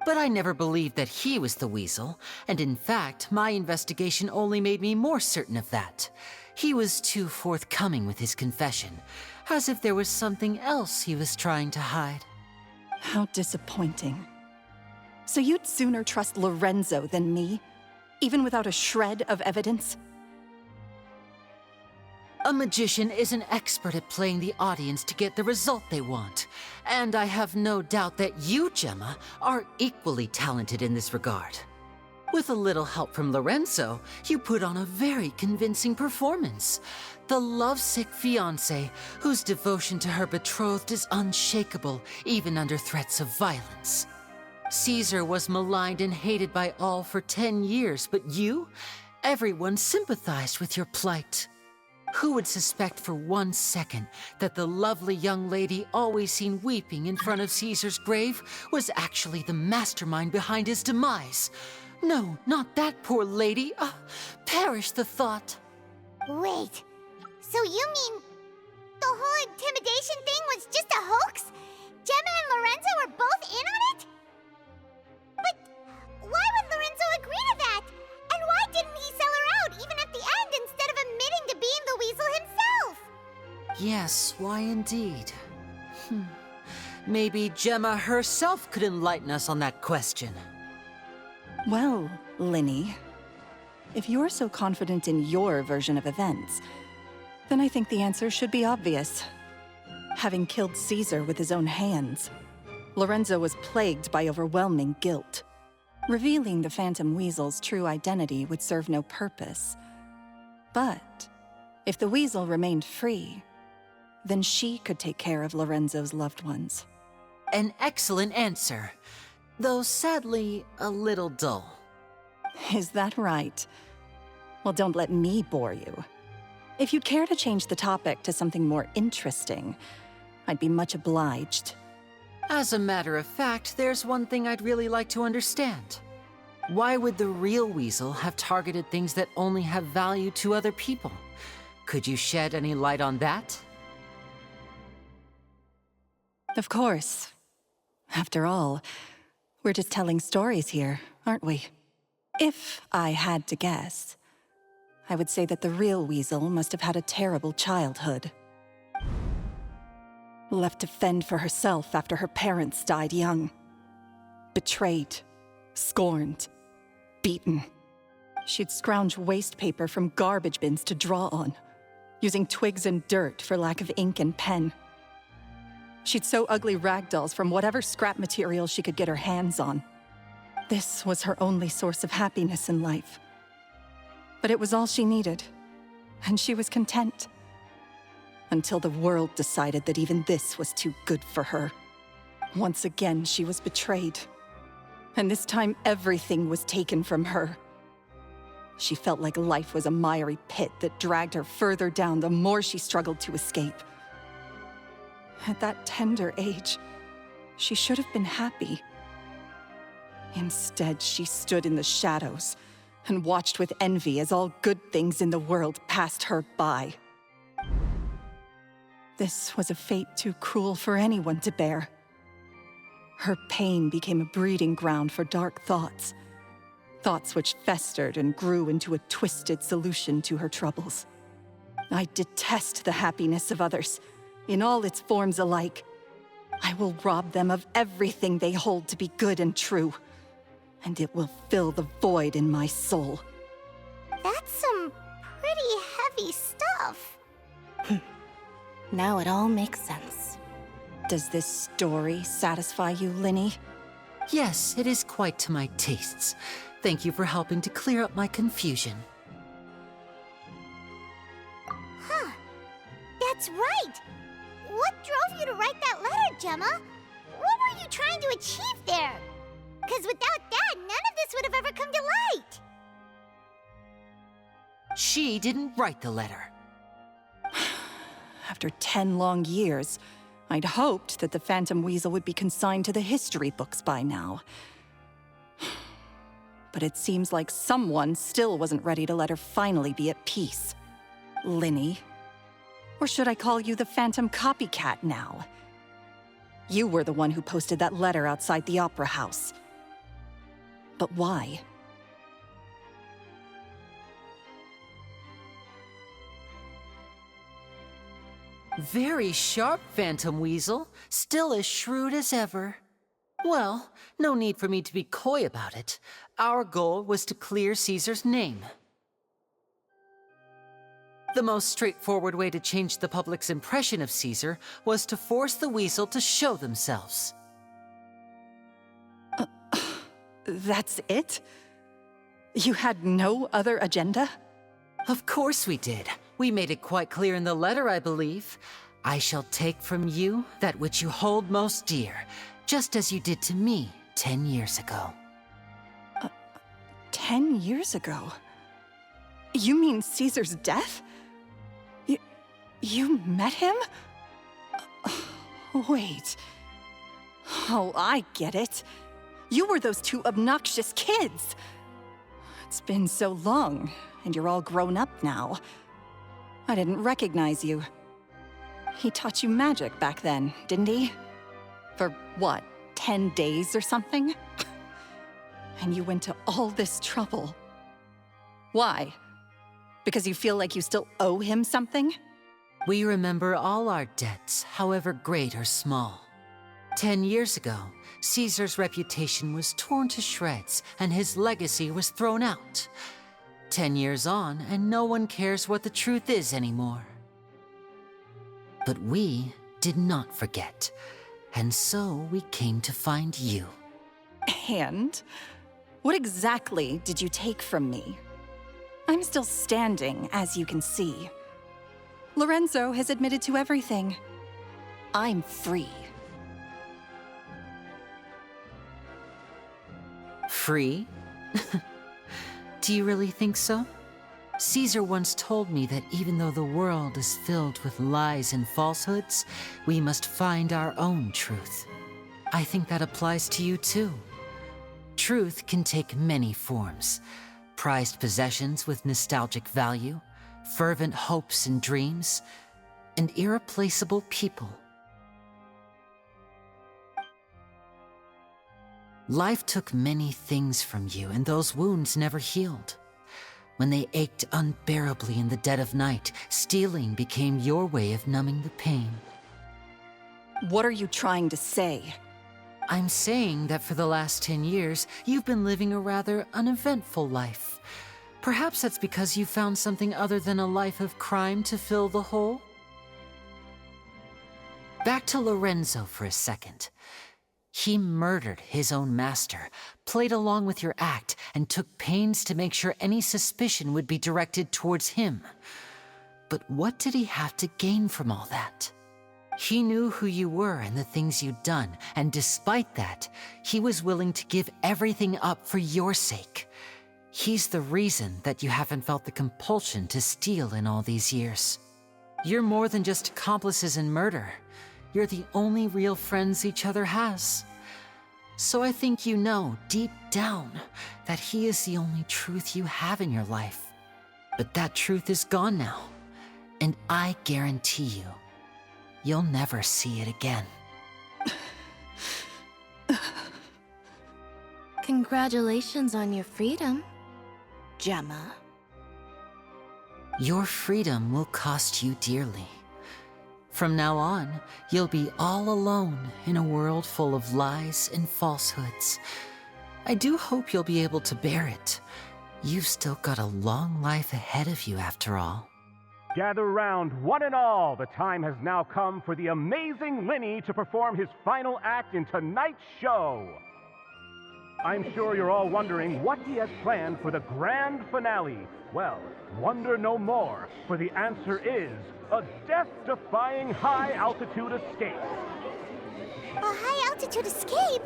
Speaker 5: But I never believed that he was the weasel, and in fact, my investigation only made me more certain of that. He was too forthcoming with his confession, as if there was something else he was trying to hide.
Speaker 9: How disappointing. So you'd sooner trust Lorenzo than me, even without a shred of evidence?
Speaker 5: A magician is an expert at playing the audience to get the result they want. And I have no doubt that you, Gemma, are equally talented in this regard. With a little help from Lorenzo, you put on a very convincing performance. The lovesick fiancé, whose devotion to her betrothed is unshakable, even under threats of violence. Caesar was maligned and hated by all for 10 years, but you? Everyone sympathized with your plight. Who would suspect for 1 second that the lovely young lady always seen weeping in front of Caesar's grave was actually the mastermind behind his demise? No, not that poor lady. Perish the thought.
Speaker 1: Wait, so you mean the whole intimidation thing was just a hoax? Gemma and Lorenzo were both in on it? But why would Lorenzo agree to that? And why didn't he sell her out even at the end instead of admitting to being the weasel himself?
Speaker 5: Yes, why indeed? Maybe Gemma herself could enlighten us on that question.
Speaker 9: Well, Lyney, if you're so confident in your version of events, then I think the answer should be obvious. Having killed Caesar with his own hands, Lorenzo was plagued by overwhelming guilt. Revealing the Phantom Weasel's true identity would serve no purpose. But if the Weasel remained free, then she could take care of Lorenzo's loved ones.
Speaker 5: An excellent answer, though sadly a little dull.
Speaker 9: Is that right? Well, don't let me bore you. If you'd care to change the topic to something more interesting, I'd be much obliged.
Speaker 5: As a matter of fact, there's one thing I'd really like to understand. Why would the real weasel have targeted things that only have value to other people? Could you shed any light on that?
Speaker 9: Of course. After all, we're just telling stories here, aren't we? If I had to guess, I would say that the real weasel must have had a terrible childhood. Left to fend for herself after her parents died young. Betrayed, scorned, beaten. She'd scrounge waste paper from garbage bins to draw on, using twigs and dirt for lack of ink and pen. She'd sew ugly rag dolls from whatever scrap material she could get her hands on. This was her only source of happiness in life. But it was all she needed, and she was content. Until the world decided that even this was too good for her. Once again, she was betrayed. And this time, everything was taken from her. She felt like life was a miry pit that dragged her further down the more she struggled to escape. At that tender age, she should have been happy. Instead, she stood in the shadows and watched with envy as all good things in the world passed her by. This was a fate too cruel for anyone to bear. Her pain became a breeding ground for dark thoughts. Thoughts which festered and grew into a twisted solution to her troubles. I detest the happiness of others, in all its forms alike. I will rob them of everything they hold to be good and true, and it will fill the void in my soul.
Speaker 1: That's some pretty heavy stuff.
Speaker 2: Now it all makes sense.
Speaker 9: Does this story satisfy you, Lyney?
Speaker 5: Yes, it is quite to my tastes. Thank you for helping to clear up my confusion.
Speaker 1: Huh. That's right. What drove you to write that letter, Gemma? What were you trying to achieve there? Because without that, none of this would have ever come to light.
Speaker 5: She didn't write the letter.
Speaker 9: After 10 long years, I'd hoped that the Phantom Weasel would be consigned to the history books by now. But it seems like someone still wasn't ready to let her finally be at peace. Lyney. Or should I call you the Phantom Copycat now? You were the one who posted that letter outside the Opera House. But why?
Speaker 5: Very sharp, Phantom Weasel. Still as shrewd as ever. Well, no need for me to be coy about it. Our goal was to clear Caesar's name. The most straightforward way to change the public's impression of Caesar was to force the Weasel to show themselves.
Speaker 9: That's it? You had no other agenda?
Speaker 5: Of course we did. We made it quite clear in the letter, I believe. I shall take from you that which you hold most dear, just as you did to me 10 years ago.
Speaker 9: 10 years ago? You mean Caesar's death? You met him? Wait. Oh, I get it. You were those two obnoxious kids. It's been so long, and you're all grown up now. I didn't recognize you. He taught you magic back then, didn't he? For what, 10 days or something? And you went to all this trouble. Why? Because you feel like you still owe him something?
Speaker 5: We remember all our debts, however great or small. 10 years ago, Caesar's reputation was torn to shreds, and his legacy was thrown out. 10 years on, and no one cares what the truth is anymore. But we did not forget, and so we came to find you.
Speaker 9: And? What exactly did you take from me? I'm still standing, as you can see. Lorenzo has admitted to everything. I'm free.
Speaker 5: Free? Do you really think so? Caesar once told me that even though the world is filled with lies and falsehoods, we must find our own truth. I think that applies to you too. Truth can take many forms. Prized possessions with nostalgic value, fervent hopes and dreams, and irreplaceable people. Life took many things from you, and those wounds never healed. When they ached unbearably in the dead of night, stealing became your way of numbing the pain.
Speaker 9: What are you trying to say?
Speaker 5: I'm saying that for the last 10 years, you've been living a rather uneventful life. Perhaps that's because you found something other than a life of crime to fill the hole? Back to Lorenzo for a second. He murdered his own master, played along with your act, and took pains to make sure any suspicion would be directed towards him. But what did he have to gain from all that? He knew who you were and the things you'd done, and despite that, he was willing to give everything up for your sake. He's the reason that you haven't felt the compulsion to steal in all these years. You're more than just accomplices in murder. You're the only real friends each other has. So I think you know, deep down, that he is the only truth you have in your life. But that truth is gone now, and I guarantee you, you'll never see it again.
Speaker 2: Congratulations on your freedom, Gemma.
Speaker 5: Your freedom will cost you dearly. From now on, you'll be all alone in a world full of lies and falsehoods. I do hope you'll be able to bear it. You've still got a long life ahead of you, after all.
Speaker 18: Gather round, one and all. The time has now come for the amazing Lyney to perform his final act in tonight's show. I'm sure you're all wondering what he has planned for the grand finale. Well, wonder no more, for the answer is a death-defying high-altitude escape.
Speaker 1: A high-altitude escape?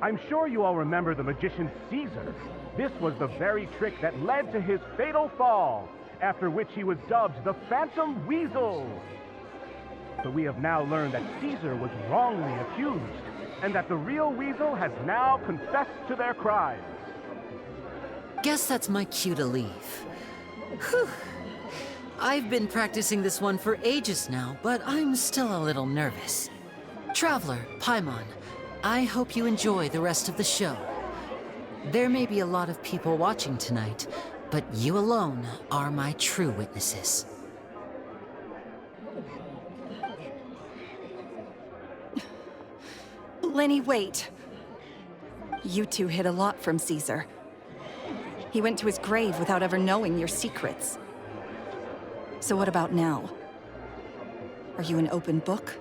Speaker 18: I'm sure you all remember the magician Caesar. This was the very trick that led to his fatal fall, after which he was dubbed the Phantom Weasel. But we have now learned that Caesar was wrongly accused, and that the real Weasel has now confessed to their crimes.
Speaker 5: guess that's my cue to leave. Whew. I've been practicing this one for ages now, but I'm still a little nervous. Traveler, Paimon, I hope you enjoy the rest of the show. There may be a lot of people watching tonight, but you alone are my true witnesses.
Speaker 9: Lyney, wait. You two hid a lot from Caesar. He went to his grave without ever knowing your secrets. So what about now? Are you an open book?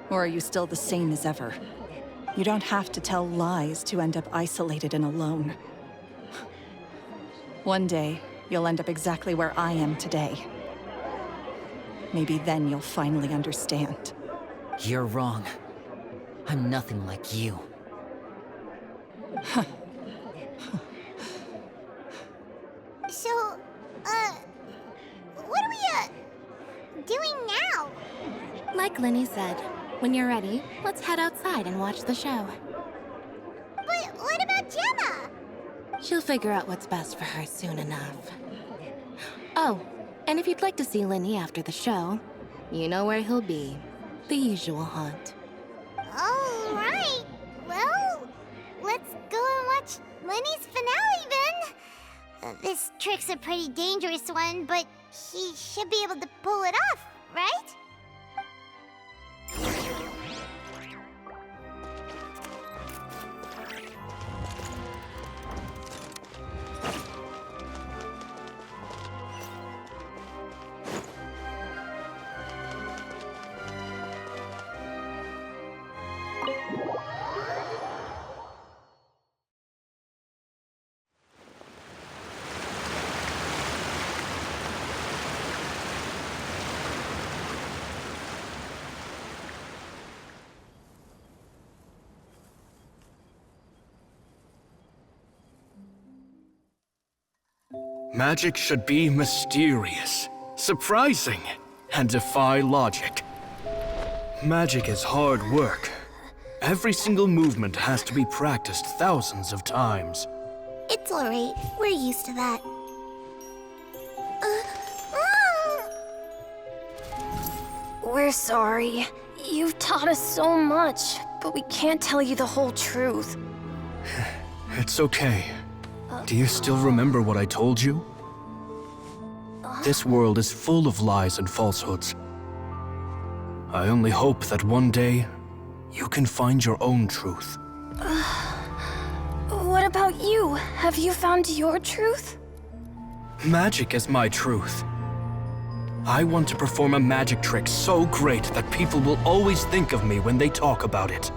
Speaker 9: Or are you still the same as ever? You don't have to tell lies to end up isolated and alone. One day, you'll end up exactly where I am today. Maybe then you'll finally understand.
Speaker 5: You're wrong. I'm nothing like you.
Speaker 1: So, what are we, doing now?
Speaker 2: Like Lyney said, when you're ready, let's head outside and watch the show.
Speaker 1: But what about Gemma?
Speaker 2: She'll figure out what's best for her soon enough. Oh, and if you'd like to see Lyney after the show, you know where he'll be. The usual haunt.
Speaker 1: All right. Well, let's go and watch Lyney's finale then. This trick's a pretty dangerous one, but he should be able to pull it off, right?
Speaker 15: Magic should be mysterious, surprising, and defy logic. Magic is hard work. Every single movement has to be practiced thousands of times.
Speaker 1: It's alright. We're used to that.
Speaker 4: We're sorry. You've taught us so much, but we can't tell you the whole truth.
Speaker 15: It's okay. Do you still remember what I told you? This world is full of lies and falsehoods. I only hope that one day, you can find your own truth.
Speaker 4: What about you? Have you found your truth?
Speaker 15: Magic is my truth. I want to perform a magic trick so great that people will always think of me when they talk about it.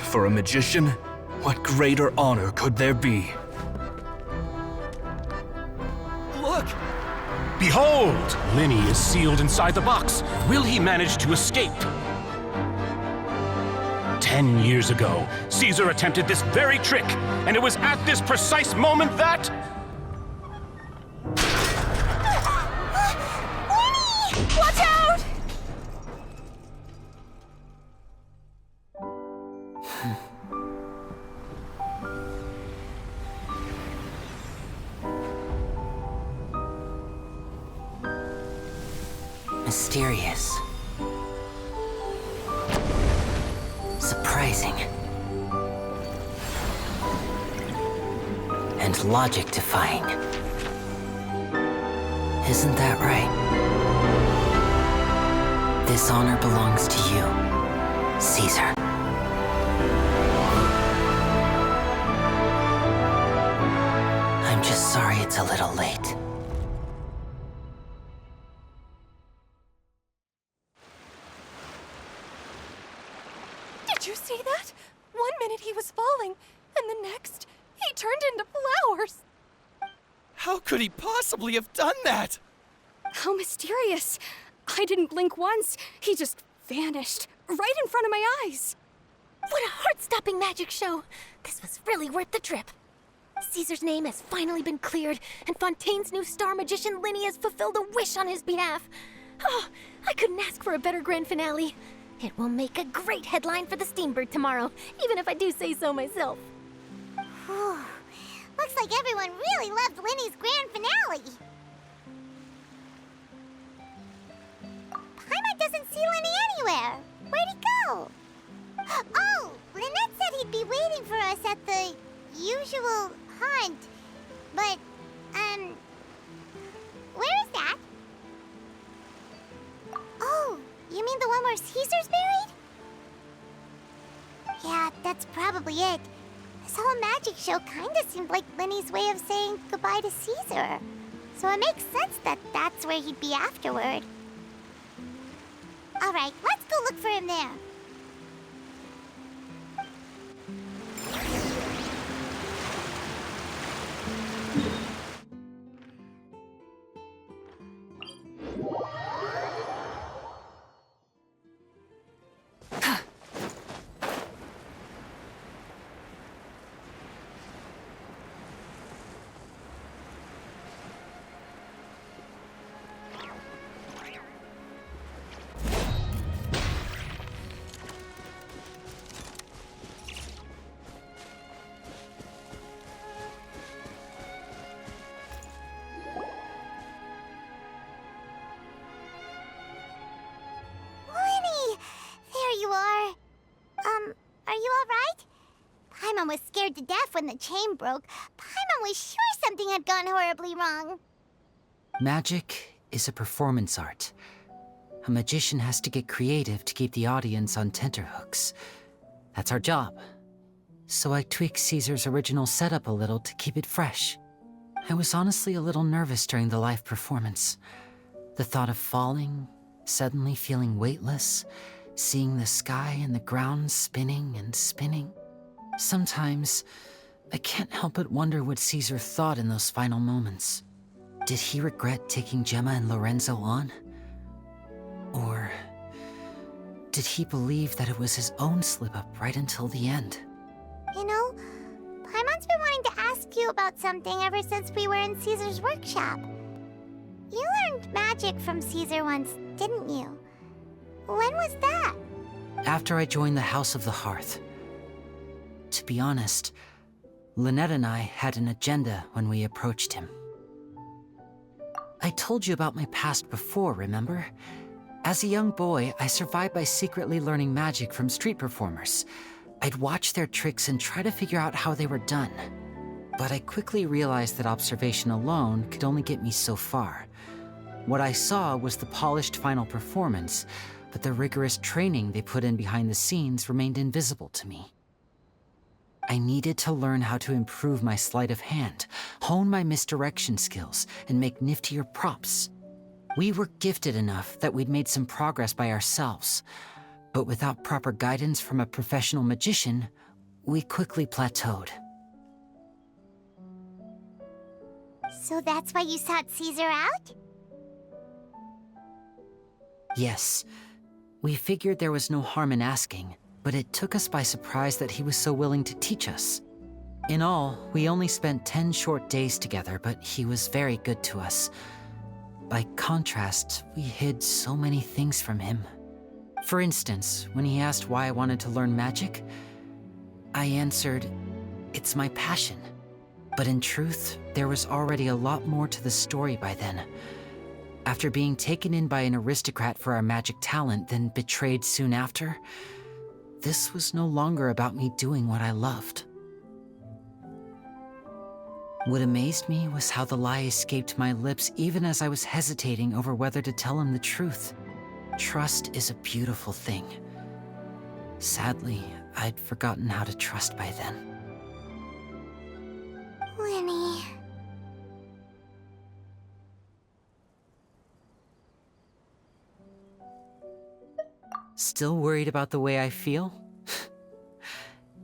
Speaker 15: For a magician, what greater honor could there be?
Speaker 18: Look! Behold! Lyney is sealed inside the box. Will he manage to escape? 10 years ago, Caesar attempted this very trick, and it was at this precise moment that...
Speaker 4: Lyney! Watch out!
Speaker 5: Mysterious. Surprising. And logic-defying. Isn't that right? This honor belongs to you, Caesar. I'm just sorry it's a little late.
Speaker 17: Did you see that? 1 minute he was falling, and the next, he turned into flowers.
Speaker 14: How could he possibly have done that?
Speaker 4: How mysterious. I didn't blink once. He just vanished, right in front of my eyes.
Speaker 2: What a heart-stopping magic show! This was really worth the trip. Caesar's name has finally been cleared, and Fontaine's new star magician Lyney has fulfilled a wish on his behalf. Oh, I couldn't ask for a better grand finale. It will make a great headline for the Steambird tomorrow, even if I do say so myself.
Speaker 1: Well, Looks like everyone really loved Lyney's grand finale. Paimon doesn't see Lyney anywhere. Where'd he go? Oh, Lynette said he'd be waiting for us at the usual haunt. But, where is that? Oh, you mean the one where Caesar's buried? Yeah, that's probably it. This whole magic show kinda seemed like Lyney's way of saying goodbye to Caesar. So it makes sense that that's where he'd be afterward. Alright, let's go look for him there. Are you alright? Paimon was scared to death when the chain broke. Paimon was sure something had gone horribly wrong.
Speaker 5: Magic is a performance art. A magician has to get creative to keep the audience on tenterhooks. That's our job. So I tweaked Caesar's original setup a little to keep it fresh. I was honestly a little nervous during the live performance. The thought of falling, suddenly feeling weightless, seeing the sky and the ground spinning and spinning. Sometimes, I can't help but wonder what Caesar thought in those final moments. Did he regret taking Gemma and Lorenzo on? Or did he believe that it was his own slip-up right until the end?
Speaker 1: You know, Paimon's been wanting to ask you about something ever since we were in Caesar's workshop. You learned magic from Caesar once, didn't you? When was that?
Speaker 5: After I joined the House of the Hearth. To be honest, Lynette and I had an agenda when we approached him. I told you about my past before, remember? As a young boy, I survived by secretly learning magic from street performers. I'd watch their tricks and try to figure out how they were done. But I quickly realized that observation alone could only get me so far. What I saw was the polished final performance, but the rigorous training they put in behind the scenes remained invisible to me. I needed to learn how to improve my sleight of hand, hone my misdirection skills, and make niftier props. We were gifted enough that we'd made some progress by ourselves, but without proper guidance from a professional magician, we quickly plateaued.
Speaker 1: So that's why you sought Caesar out?
Speaker 5: Yes. We figured there was no harm in asking, but it took us by surprise that he was so willing to teach us. In all, we only spent 10 short days together, but he was very good to us. By contrast, we hid so many things from him. For instance, when he asked why I wanted to learn magic, I answered, "It's my passion." But in truth, there was already a lot more to the story by then. After being taken in by an aristocrat for our magic talent, then betrayed soon after, this was no longer about me doing what I loved. What amazed me was how the lie escaped my lips even as I was hesitating over whether to tell him the truth. Trust is a beautiful thing. Sadly, I'd forgotten how to trust by then.
Speaker 1: Lyney.
Speaker 5: Still worried about the way I feel?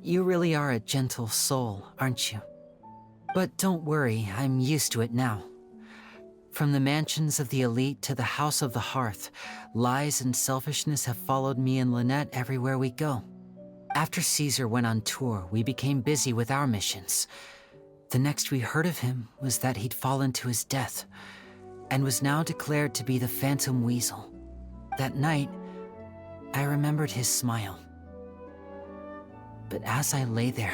Speaker 5: You really are a gentle soul, aren't you? But don't worry, I'm used to it now. From the mansions of the elite to the House of the Hearth, lies and selfishness have followed me and Lynette everywhere we go. After Caesar went on tour, we became busy with our missions. The next we heard of him was that he'd fallen to his death, and was now declared to be the Phantom Weasel. That night, I remembered his smile. But as I lay there,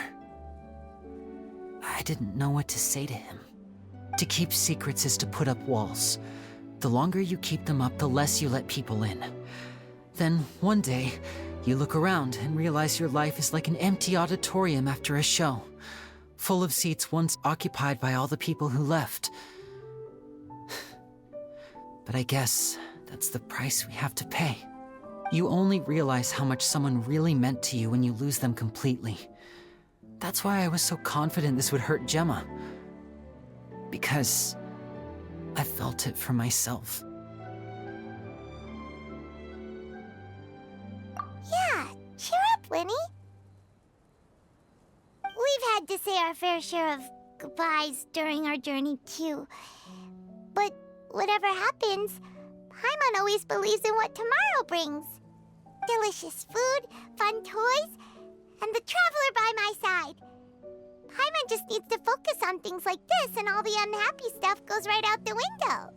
Speaker 5: I didn't know what to say to him. To keep secrets is to put up walls. The longer you keep them up, the less you let people in. Then, one day, you look around and realize your life is like an empty auditorium after a show, full of seats once occupied by all the people who left. But I guess that's the price we have to pay. You only realize how much someone really meant to you when you lose them completely. That's why I was so confident this would hurt Gemma. Because I felt it for myself.
Speaker 1: Yeah, cheer up, Lyney. We've had to say our fair share of goodbyes during our journey, too. But whatever happens, Paimon always believes in what tomorrow brings. Delicious food, fun toys, and the traveler by my side. Paimon just needs to focus on things like this, and all the unhappy stuff goes right out the window.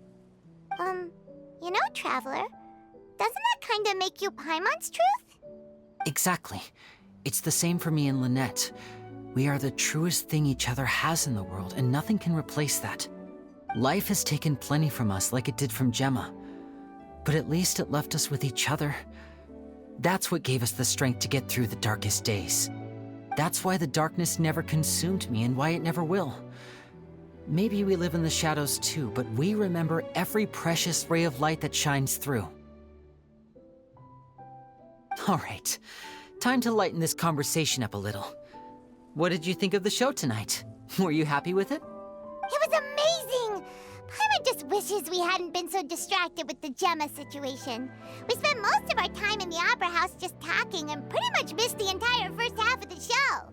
Speaker 1: You know, Traveler, doesn't that kind of make you Paimon's truth?
Speaker 5: Exactly. It's the same for me and Lynette. We are the truest thing each other has in the world, and nothing can replace that. Life has taken plenty from us, like it did from Gemma. But at least it left us with each other. That's what gave us the strength to get through the darkest days. That's why the darkness never consumed me, and why it never will. Maybe we live in the shadows too, but we remember every precious ray of light that shines through. All right, time to lighten this conversation up a little. What did you think of the show tonight? Were you happy with it?
Speaker 1: It was amazing! Paimon just wishes we hadn't been so distracted with the Gemma situation. We spent most of our time in the Opera House just talking and pretty much missed the entire first half of the show.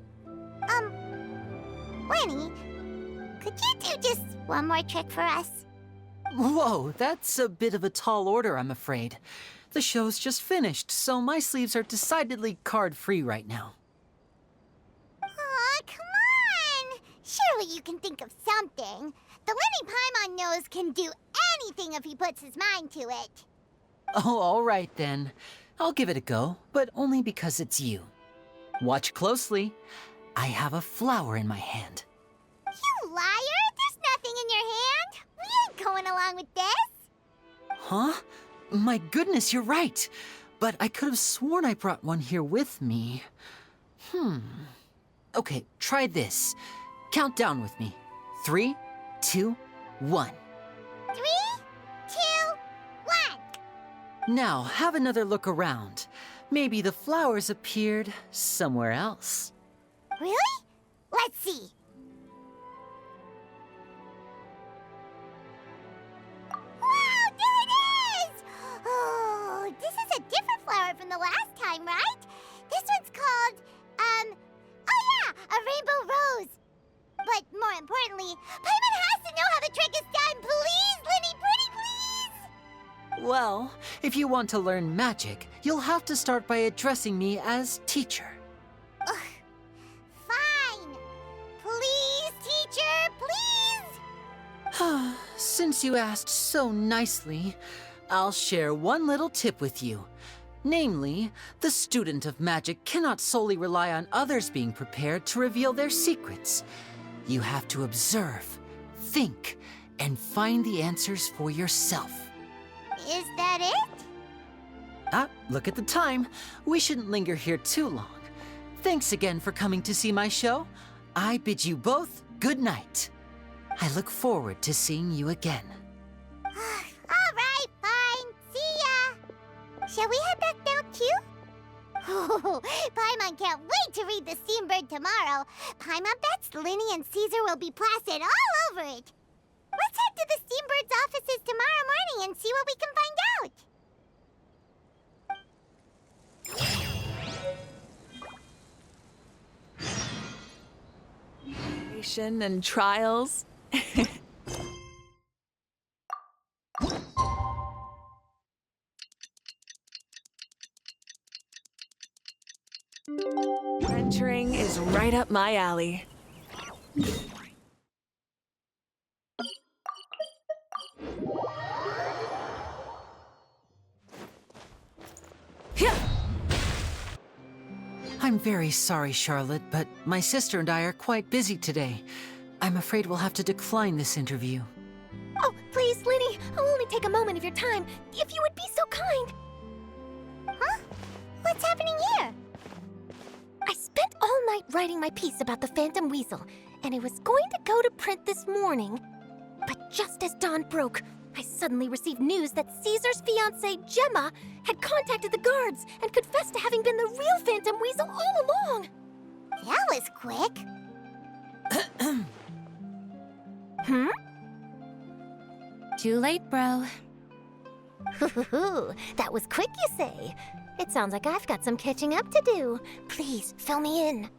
Speaker 1: Lyney, could you do just one more trick for us?
Speaker 5: Whoa, that's a bit of a tall order, I'm afraid. The show's just finished, so my sleeves are decidedly card-free right now.
Speaker 1: Aw, come on! Surely you can think of something. The Lyney Paimon knows can do anything if he puts his mind to it.
Speaker 5: Oh, all right then. I'll give it a go, but only because it's you. Watch closely. I have a flower in my hand.
Speaker 1: You liar! There's nothing in your hand! We ain't going along with this!
Speaker 5: Huh? My goodness, you're right. But I could have sworn I brought one here with me. Okay, try this. Count down with me. 3, 2, 1.
Speaker 1: 3, 2, 1.
Speaker 5: Now, have another look around. Maybe the flowers appeared somewhere else.
Speaker 1: Really? Let's see. Wow, there it is! Oh, this is a different flower from the last time, right? This one's called, oh yeah, a rainbow rose. But more importantly, Paimon has to know how the trick is done. Please, Lyney, pretty please!
Speaker 5: Well, if you want to learn magic, you'll have to start by addressing me as teacher.
Speaker 1: Ugh. Fine. Please, teacher, please!
Speaker 5: Since you asked so nicely, I'll share one little tip with you. Namely, the student of magic cannot solely rely on others being prepared to reveal their secrets. You have to observe, think, and find the answers for yourself.
Speaker 1: Is that it?
Speaker 5: Look at the time. We shouldn't linger here too long. Thanks again for coming to see my show. I bid you both good night. I look forward to seeing you again.
Speaker 1: All right, fine. See ya. Shall we head back now, too? Oh, Paimon can't wait to read The Steambird tomorrow. Paimon bets Lyney and Caesar will be plastered all over it. Let's head to the Steambird's offices tomorrow morning and see what we can find out.
Speaker 17: And trials. Venturing is right up my alley.
Speaker 5: I'm very sorry, Charlotte, but my sister and I are quite busy today. I'm afraid we'll have to decline this interview.
Speaker 2: Oh, please, Lyney, I'll only take a moment of your time, if you would be so kind.
Speaker 1: Huh? What's happening here?
Speaker 2: I spent all night writing my piece about the Phantom Weasel, and it was going to go to print this morning. But just as dawn broke, I suddenly received news that Caesar's fiancée, Gemma, had contacted the guards and confessed to having been the real Phantom Weasel all along.
Speaker 1: That was quick.
Speaker 2: Hmm?
Speaker 17: Too late, bro.
Speaker 2: That was quick, you say? It sounds like I've got some catching up to do. Please, fill me in.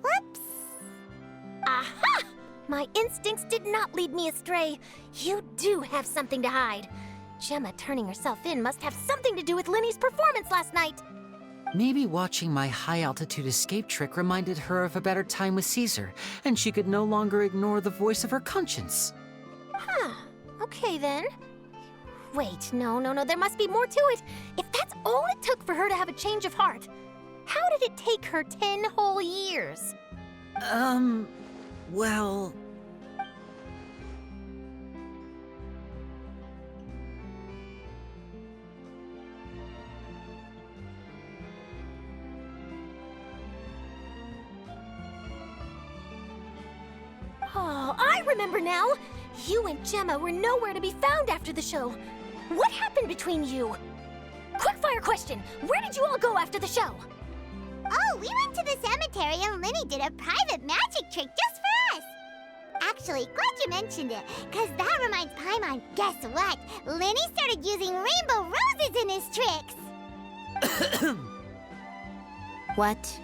Speaker 1: Whoops.
Speaker 2: Aha! My instincts did not lead me astray. You do have something to hide. Gemma turning herself in must have something to do with Lyney's performance last night.
Speaker 5: Maybe watching my high-altitude escape trick reminded her of a better time with Caesar, and she could no longer ignore the voice of her conscience.
Speaker 2: Huh. Okay, then. Wait, no, there must be more to it. If that's all it took for her to have a change of heart, how did it take her 10 whole years?
Speaker 5: Well...
Speaker 2: Oh, I remember now! You and Gemma were nowhere to be found after the show. What happened between you? Quickfire question! Where did you all go after the show?
Speaker 1: Oh, we went to the cemetery and Lyney did a private magic trick just for us. Actually, glad you mentioned it, because that reminds Paimon, guess what? Lyney started using rainbow roses in his tricks.
Speaker 17: What?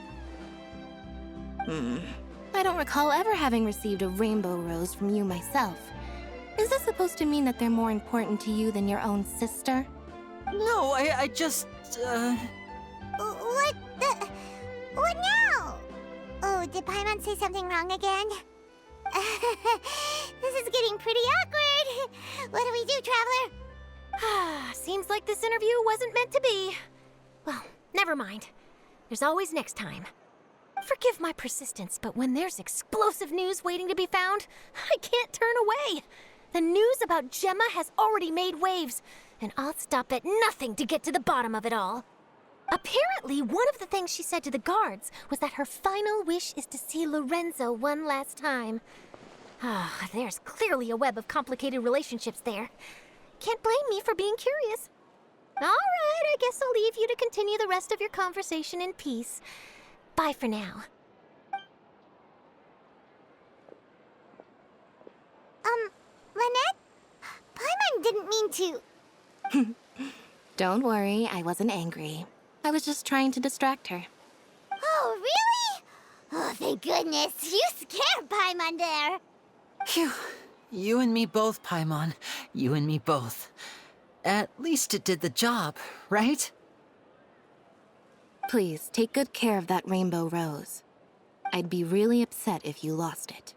Speaker 17: I don't recall ever having received a rainbow rose from you myself. Is this supposed to mean that they're more important to you than your own sister?
Speaker 5: No, I just,
Speaker 1: What now? Oh, did Paimon say something wrong again? This is getting pretty awkward. What do we do, Traveler?
Speaker 2: Seems like this interview wasn't meant to be. Well, never mind. There's always next time. Forgive my persistence, but when there's explosive news waiting to be found, I can't turn away. The news about Gemma has already made waves, and I'll stop at nothing to get to the bottom of it all. Apparently, one of the things she said to the guards was that her final wish is to see Lorenzo one last time. There's clearly a web of complicated relationships there. Can't blame me for being curious. All right, I guess I'll leave you to continue the rest of your conversation in peace. Bye for now.
Speaker 1: Lynette? Paimon didn't mean to...
Speaker 17: Don't worry, I wasn't angry. I was just trying to distract her.
Speaker 1: Oh, really? Oh, thank goodness. You scared Paimon there.
Speaker 5: Phew. You and me both, Paimon. You and me both. At least it did the job, right?
Speaker 17: Please, take good care of that rainbow rose. I'd be really upset if you lost it.